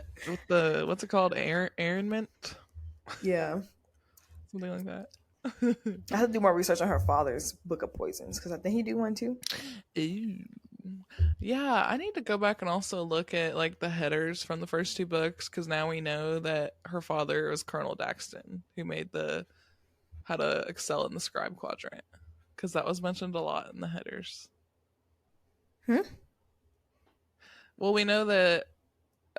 the what's it called? Aaron mint? Yeah. Something like that. I have to do more research on her father's book of poisons because I think he do one too. Ew. Yeah, I need to go back and also look at like the headers from the first two books, because now we know that her father was Colonel Daxton, who made the How to Excel in the Scribe Quadrant, because that was mentioned a lot in the headers. Well, we know that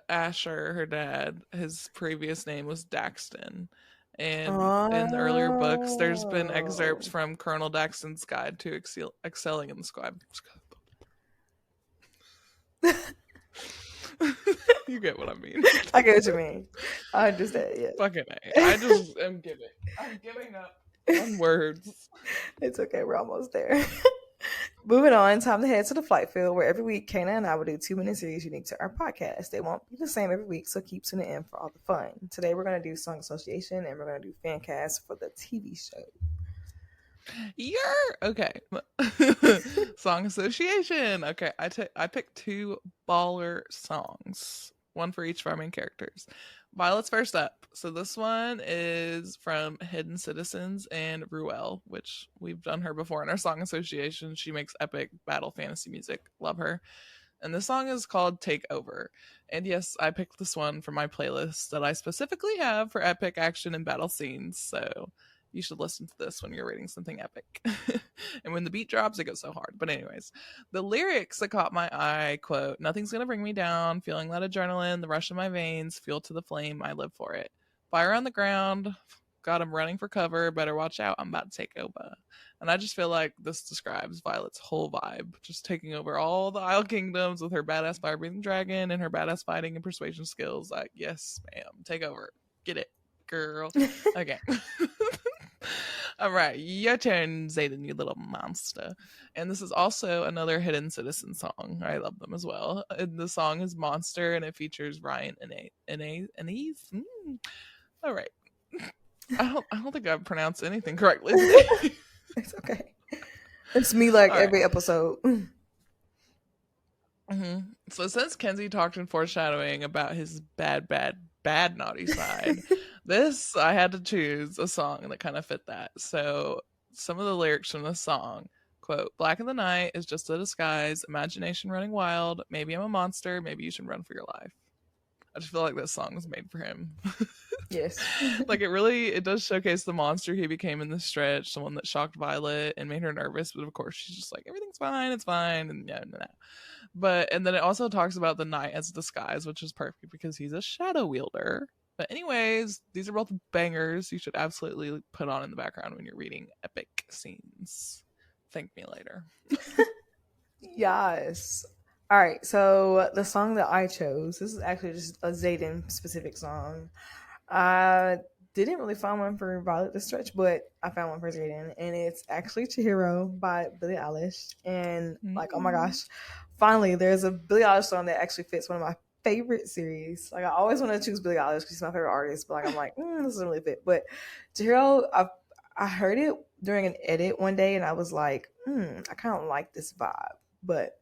Asher, her dad, his previous name was Daxton. And in the earlier books, there's been excerpts Oh. from Colonel Daxton's guide to excelling in the scribe. You get what I mean. I get what you mean. I understand, yeah. Fucking A. I just am giving. I'm giving up on words. It's okay, we're almost there. Moving on, time to head to the flight field where every week Kana and I will do 2 minute series unique to our podcast. They won't be the same every week, so keep tuning in for all the fun. Today we're going to do Song Association and we're going to do fan cast for the TV show. Okay. Song Association. Okay, I picked 2 baller songs, one for each of our main characters. Violet's first up. So this one is from Hidden Citizens and Ruel, which we've done her before in our Song Association. She makes epic battle fantasy music. Love her. And this song is called Take Over. And yes, I picked this one from my playlist that I specifically have for epic action and battle scenes. So you should listen to this when you're reading something epic. And when the beat drops, it goes so hard. But anyways, the lyrics that caught my eye, quote, "Nothing's gonna bring me down, feeling that adrenaline, the rush in my veins, fuel to the flame, I live for it. Fire on the ground, God, I'm running for cover, better watch out, I'm about to take over." And I just feel like this describes Violet's whole vibe, just taking over all the Isle Kingdoms with her badass fire-breathing dragon and her badass fighting and persuasion skills. Like, yes, ma'am, take over. Get it, girl. Okay. All right, your turn, Xaden, you little monster. And this is also another Hidden Citizen song. I love them as well. And the song is Monster, and it features Ryan and Anise. All right. I don't think I pronounced anything correctly today. It's okay. It's me like All every right. episode. Mm-hmm. So since Kenzie talked in foreshadowing about his bad naughty side, this I had to choose a song that kind of fit that. So some of the lyrics from the song, quote, "Black in the night is just a disguise, imagination running wild, maybe I'm a monster, maybe you should run for your life." I just feel like this song was made for him. Yes. Like it does showcase the monster he became in this stretch, someone that shocked Violet and made her nervous, but of course she's just like, everything's fine, it's fine, and yeah, no. And then it also talks about the night as a disguise, which is perfect because he's a shadow wielder. But anyways, these are both bangers you should absolutely put on in the background when you're reading epic scenes. Thank me later. Yes. All right. So the song that I chose, this is actually just a Xaden specific song. I didn't really find one for Violet the Stretch, but I found one for Xaden, and it's actually Chihiro by Billie Eilish. And like, oh my gosh, finally, there's a Billie Eilish song that actually fits one of my favorite series. Like, I always want to choose Billie Eilish because she's my favorite artist, but like, I'm like, this doesn't really fit. But Chihiro, I heard it during an edit one day, and I was like, I kind of like this vibe. But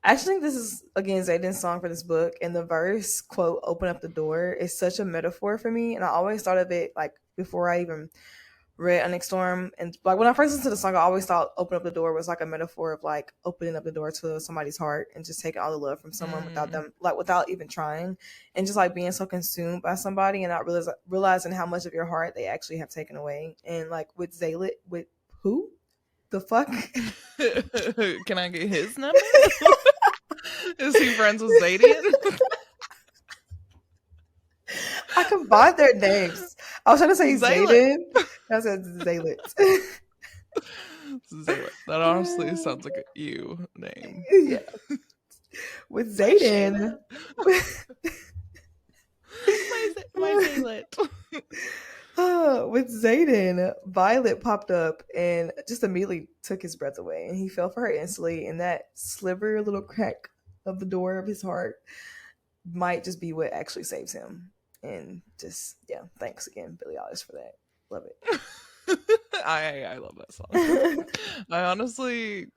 I actually think this is, again, Xaden's song for this book. And the verse, quote, "open up the door," is such a metaphor for me. And I always thought of it, like, before I even read Onyx Storm. And, like, when I first listened to the song, I always thought "open up the door" was, like, a metaphor of, like, opening up the door to somebody's heart and just taking all the love from someone without them, like, without even trying. And just, like, being so consumed by somebody and not realizing how much of your heart they actually have taken away. And, like, with Zaylet, with who? The fuck? Can I get his number? Is he friends with Xadian? I combined their names. I was trying to say Xaden. I said Zaylet. Zaylet. That honestly sounds like a you name. Yeah. With Xaden. My Zaylet. With Xaden, Violet popped up and just immediately took his breath away, and he fell for her instantly. And that sliver, little crack of the door of his heart might just be what actually saves him. And just, yeah, thanks again, Billie Eilish, for that. Love it. I love that song. I honestly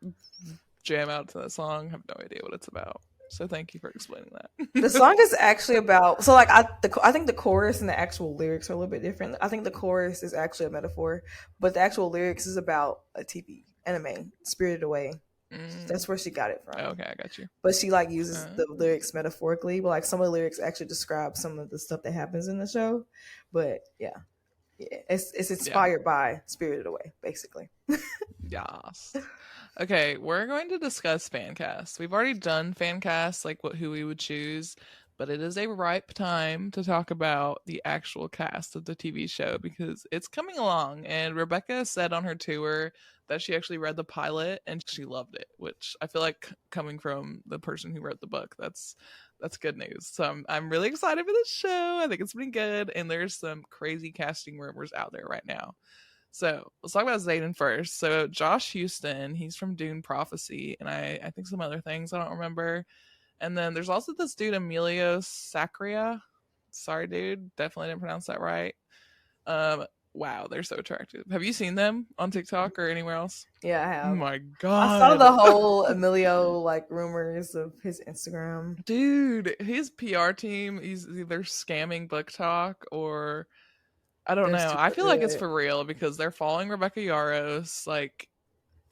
jam out to that song. Have no idea what it's about. So thank you for explaining that. The song is actually about, so like I think the chorus and the actual lyrics are a little bit different. I think the chorus is actually a metaphor, but the actual lyrics is about a TV anime, Spirited Away. That's where she got it from. Okay, I got you. But she like uses the lyrics metaphorically, but like some of the lyrics actually describe some of the stuff that happens in the show. But yeah, it's inspired by Spirited Away, basically. Yes. Okay, we're going to discuss fan casts. We've already done fan casts, like who we would choose, but it is a ripe time to talk about the actual cast of the TV show because it's coming along. And Rebecca said on her tour that she actually read the pilot and she loved it, which I feel like coming from the person who wrote the book, that's good news. So I'm really excited for this show. I think it's been good, and there's some crazy casting rumors out there right now. So let's talk about Xaden first. So Josh Houston, he's from Dune Prophecy, and I think some other things I don't remember. And then there's also this dude Emilio Sacria. Sorry, dude, definitely didn't pronounce that right. Wow, they're so attractive. Have you seen them on TikTok or anywhere else? Yeah, I Oh have. my I saw god, the whole Emilio like rumors of his Instagram. dude, his PR team, he's either scamming book talk or I don't They're know. I super feel like it's good. for real because they're following Rebecca Yarros. Like,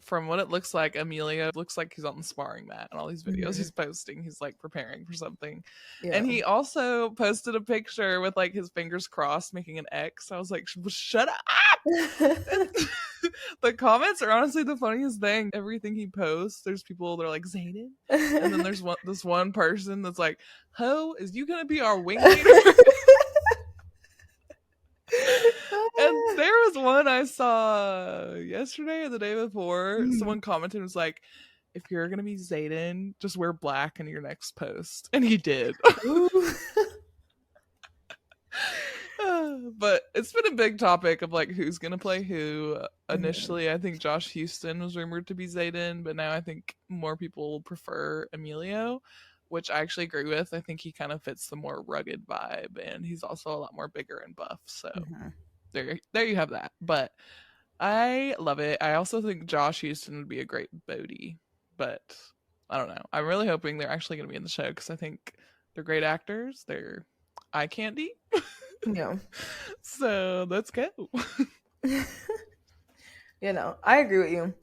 from what it looks like, Emilio looks like he's on the sparring mat and all these videos Mhm. he's posting. He's like preparing for something. Yeah. And he also posted a picture with like his fingers crossed making an X. I was like, shut up. And the comments are honestly the funniest thing. Everything he posts, there's people that are like, Xaden. And then there's this one person that's like, Ho, is you gonna be our wing leader? And there was one I saw yesterday or the day before. Someone commented and was like, if you're gonna be Xaden, just wear black in your next post. And he did. But it's been a big topic of like who's gonna play who. Initially, I think Josh Houston was rumored to be Xaden, but now I think more people prefer Emilio, which I actually agree with. I think he kind of fits the more rugged vibe, and he's also a lot more bigger and buff. So there you have that. But I love it. I also think Josh Houston would be a great Bodhi, but I don't know. I'm really hoping they're actually going to be in the show because I think they're great actors. They're eye candy. Yeah. So let's go. You know, I agree with you.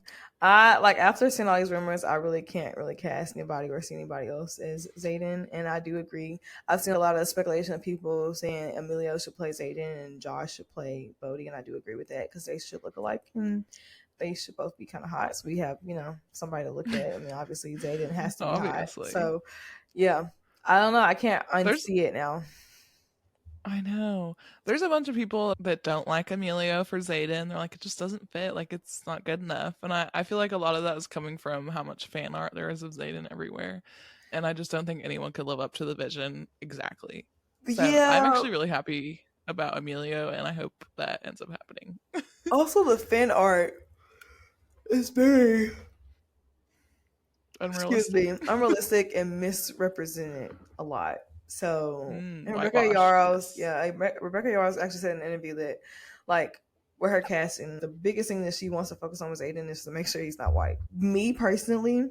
I like after seeing all these rumors, I really can't really cast anybody or see anybody else as Xaden, and I do agree. I've seen a lot of speculation of people saying Emilio should play Xaden and Josh should play Bodhi, and I do agree with that because they should look alike and they should both be kind of hot. So we have, you know, somebody to look at. I mean, obviously Xaden has to be Obviously. hot. So yeah, I don't know. I can't unsee it now. I know. There's a bunch of people that don't like Emilio for Xaden. They're like, it just doesn't fit. Like, it's not good enough. And I feel like a lot of that is coming from how much fan art there is of Xaden everywhere. And I just don't think anyone could live up to the vision exactly. So I'm actually really happy about Emilio, and I hope that ends up happening. Also, the fan art is very unrealistic and misrepresented a lot. So Rebecca Yarros, Rebecca Yarros actually said in an interview that, like, with her casting, the biggest thing that she wants to focus on with Xaden is to make sure he's not white. Me personally,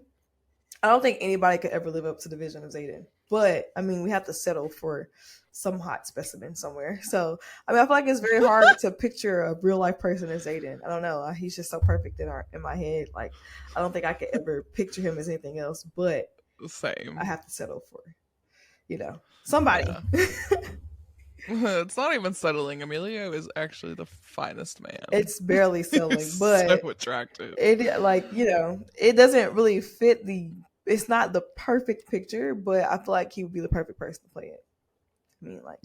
I don't think anybody could ever live up to the vision of Xaden. But I mean, we have to settle for some hot specimen somewhere. So I mean, I feel like it's very hard to picture a real life person as Xaden. I don't know. He's just so perfect in my head. Like, I don't think I could ever picture him as anything else. But same. I have to settle for, you know, somebody. Yeah. It's not even settling. Emilio is actually the finest man. It's barely settling, but so attractive. It, like, you know, it doesn't really fit it's not the perfect picture, but I feel like he would be the perfect person to play it. I mean, like,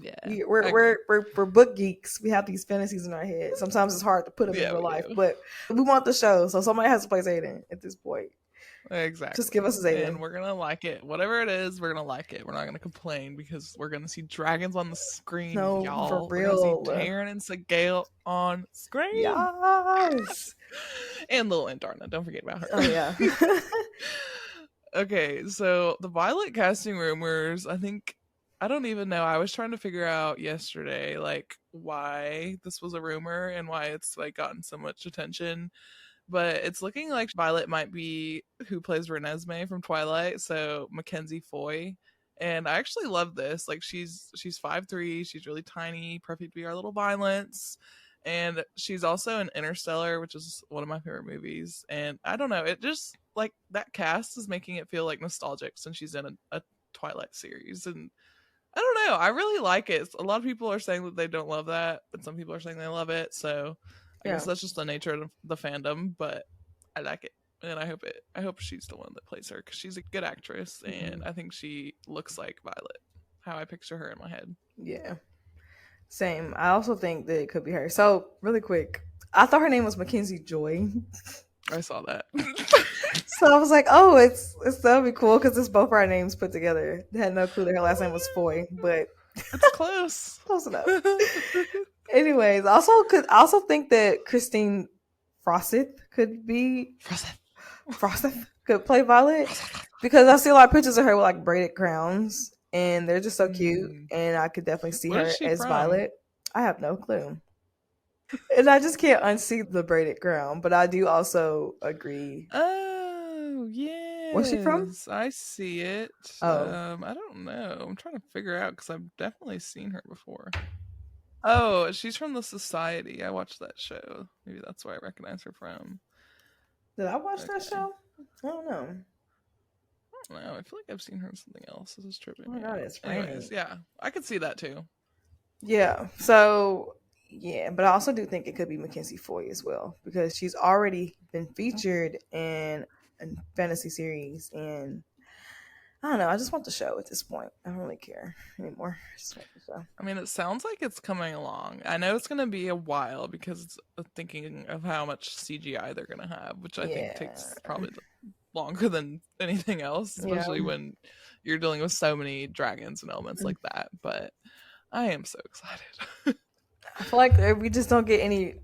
we're book geeks. We have these fantasies in our head. Sometimes it's hard to put them in real life, but we want the show, so somebody has to play Xaden at this point. Exactly. Just give us Xaden. And we're going to like it. Whatever it is, we're going to like it. We're not going to complain because we're going to see dragons on the screen, y'all. For real. We're going to see Tairn and Sorrengail on screen. Yes. And little Andarna. Don't forget about her. Oh, yeah. Okay, so the Violet casting rumors, I don't even know. I was trying to figure out yesterday, like, why this was a rumor and why it's, like, gotten so much attention. But it's looking like Violet might be who plays Renesmee from Twilight, so Mackenzie Foy. And I actually love this. Like, she's 5'3", she's really tiny, perfect to be our little Violence. And she's also in Interstellar, which is one of my favorite movies. And I don't know, it just, like, that cast is making it feel, like, nostalgic since she's in a Twilight series. And I don't know, I really like it. A lot of people are saying that they don't love that, but some people are saying they love it. So I guess that's just the nature of the fandom, but I like it. And I hope she's the one that plays her because she's a good actress, and I think she looks like Violet. how I picture her in my head. Yeah. Same. I also think that it could be her. So, really quick, I thought her name was Mackenzie Joy. I saw that. So I was like, oh, it's that'll be cool because it's both our names put together. I had no clue that her last name was Foy, but It's close. close enough. Anyways, I also think that Christine Froseth could be Froseth could play Violet because I see a lot of pictures of her with like braided crowns and they're just so cute, and I could definitely see Where her is she as from? Violet. I have no clue. And I just can't unsee the braided crown, but I do also agree. Oh, yeah. Where's she from? I see it. Oh. I don't know. I'm trying to figure out because I've definitely seen her before. Oh, she's from The Society. I watched that show. Maybe that's where I recognize her from. Did I watch that show? I don't know. I don't know. I feel like I've seen her in something else. This is tripping Oh me my God, out. it's Anyways, raining. yeah. I could see that too. Yeah. So yeah, but I also do think it could be Mackenzie Foy as well because she's already been featured in a fantasy series, and I don't know. I just want the show at this point. I don't really care anymore. I just want the show. I mean, it sounds like it's coming along. I know it's going to be a while because it's thinking of how much CGI they're going to have, which I think takes probably longer than anything else, especially when you're dealing with so many dragons and elements like that. But I am so excited. I feel like we just don't get any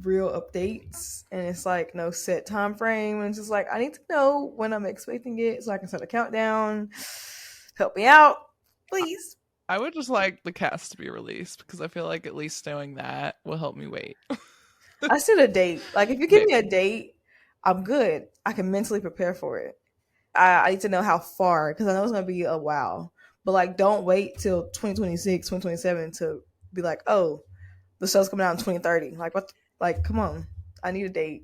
real updates, and it's like no set time frame, and it's just like I need to know when I'm expecting it so I can set a countdown. Help me out, please. I would just like the cast to be released because I feel like at least knowing that will help me wait. I set a date. Like if you give me a date, I'm good. I can mentally prepare for it. I need to know how far because I know it's gonna be a while. But like, don't wait till 2026, 2027 to be like, oh, the show's coming out in 2030. Like what? Like, come on. I need a date.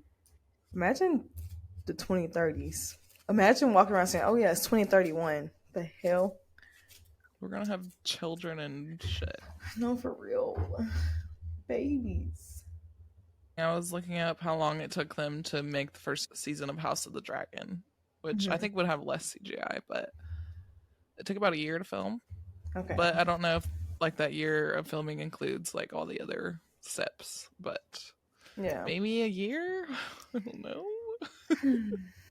Imagine the 2030s. Imagine walking around saying, oh yeah, it's 2031. The hell? We're gonna have children and shit. No, for real. Babies. I was looking up how long it took them to make the first season of House of the Dragon, which I think would have less CGI, but it took about a year to film. Okay. But I don't know if like that year of filming includes like all the other steps, but yeah, maybe a year. I don't know.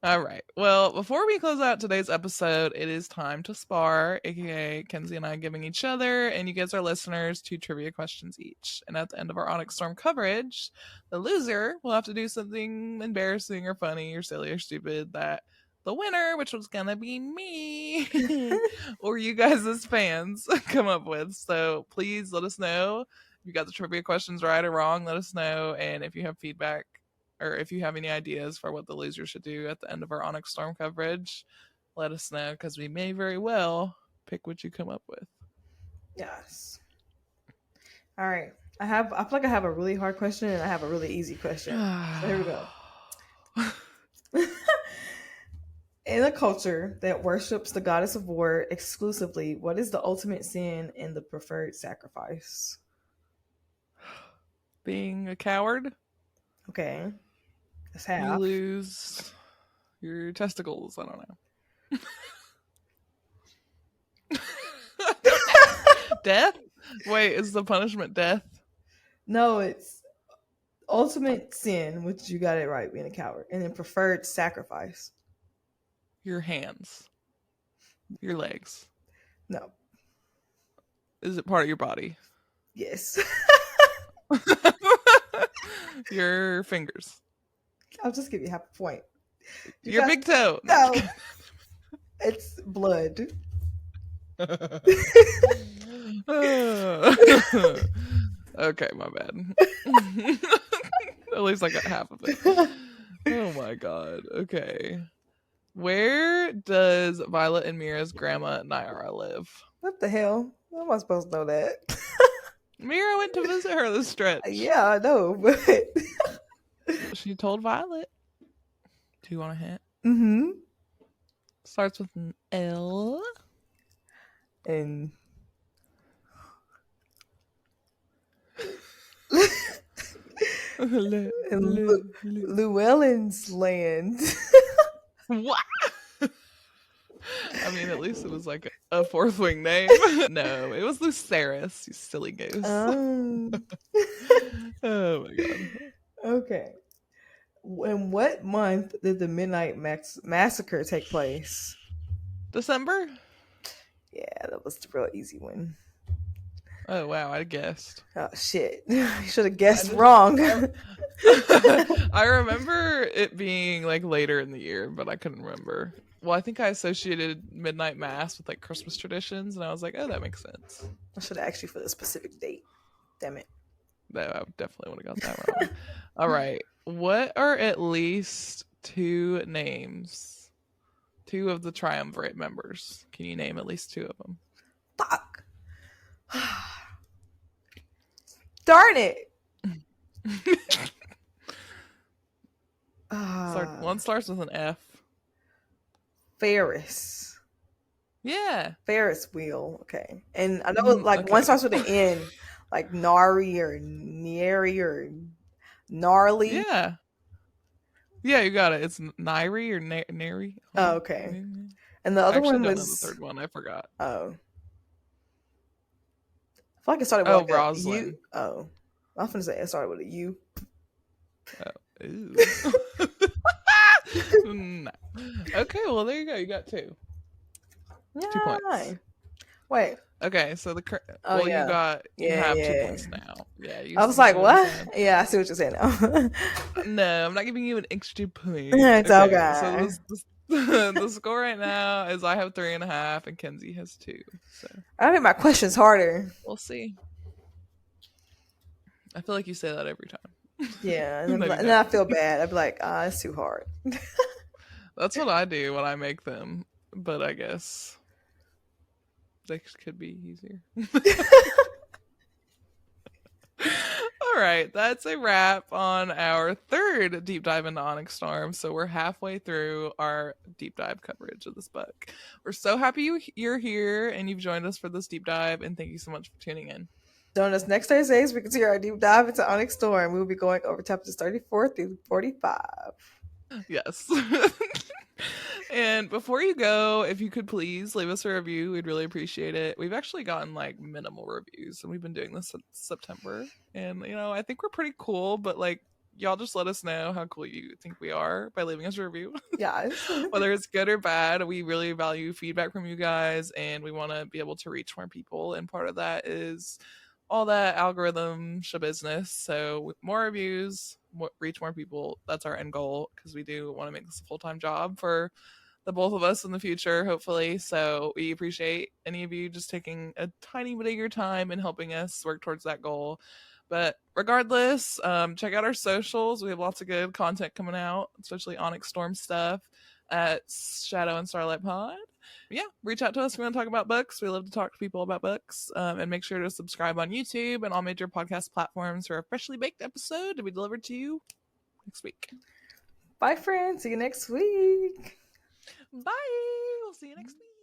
All right. Well, before we close out today's episode, it is time to spar, aka Kenzie and I giving each other and you guys, our listeners, 2 trivia questions each. And at the end of our Onyx Storm coverage, the loser will have to do something embarrassing or funny or silly or stupid that the winner, which was gonna be me, or you guys as fans, come up with. So please let us know if you got the trivia questions right or wrong. Let us know, and if you have feedback or if you have any ideas for what the loser should do at the end of our Onyx Storm coverage, let us know because we may very well pick what you come up with. Yes. All right. I feel like I have a really hard question and I have a really easy question. So here we go. In a culture that worships the goddess of war exclusively, what is the ultimate sin and the preferred sacrifice? Being a coward. Okay. That's half. You lose your testicles. I don't know. Death? Wait, is the punishment death? No, it's ultimate sin, which you got it right, being a coward, and then preferred sacrifice. Your hands. Your legs. No. Is it part of your body? Yes. Your fingers. I'll just give you half a point. Your big toe. No. It's blood. Okay, my bad. At least I got half of it. Oh my god. Okay. Where does Violet and Mira's grandma Nyara live? What the hell? How am I supposed to know that? Mira went to visit her this stretch. Yeah, I know, but she told Violet. Do you want a hint? Mm-hmm. Starts with an L. And Llewellyn's land. What? I mean, at least it was like a fourth wing name. No, it was Lucerys, you silly goose. Oh my god. Okay. In what month did the Midnight Massacre take place? December? Yeah, that was the real easy one. Oh wow, I guessed. Oh shit! You should have guessed wrong. I remember it being like later in the year, but I couldn't remember. Well, I think I associated midnight mass with like Christmas traditions, and I was like, oh, that makes sense. I should have asked you for the specific date. Damn it. No, I definitely would have got that wrong. All right. What are at least two names? Two of the triumvirate members. Can you name at least two of them? Fuck. Darn it. One starts with an F. Ferris. Yeah. Ferris wheel. Okay. And I know like one starts with an N. Like Nari or Neri or Gnarly. Yeah. Yeah, you got it. It's Nairi or Neri. Oh, okay. And the other one was the third one. I forgot. Oh. I feel like it started with Roslyn. a U. Oh. I was going to say it started with a U. Oh. Ooh. No. Okay, well there you go. You got two. Yeah. 2 points. Wait. Okay, so yeah. You have 2 points now. Yeah. I was like, what? Yeah, I see what you're saying now. No, I'm not giving you an extra point. It's okay. So the score right now is I have 3.5 and Kenzie has 2. So I made my questions harder. We'll see. I feel like you say that every time. Yeah, and then I feel bad. I'd be like, it's too hard. That's what I do when I make them, but I guess they could be easier. All right, that's a wrap on our third deep dive into Onyx Storm. So we're halfway through our deep dive coverage of this book. We're so happy you're here and you've joined us for this deep dive, and thank you so much for tuning in. Join us next Thursday as we continue our deep dive into Onyx Storm. We will be going over chapters 34 through 45. Yes. And before you go, if you could please leave us a review, we'd really appreciate it. We've actually gotten like minimal reviews, and we've been doing this since September. And I think we're pretty cool, but like y'all just let us know how cool you think we are by leaving us a review. Yes. Whether it's good or bad, we really value feedback from you guys, and we want to be able to reach more people. And part of that is all that algorithm business. So more reviews, reach more people. That's our end goal, because we do want to make this a full-time job for the both of us in the future, hopefully. So we appreciate any of you just taking a tiny bit of your time and helping us work towards that goal. But regardless, check out our socials. We have lots of good content coming out, especially Onyx Storm stuff at Shadow and Starlight Pod. Yeah, reach out to us if you want to talk about books. We love to talk to people about books. And make sure to subscribe on YouTube and all major podcast platforms for a freshly baked episode to be delivered to you next week. Bye, friends. See you next week. Bye. We'll see you next week.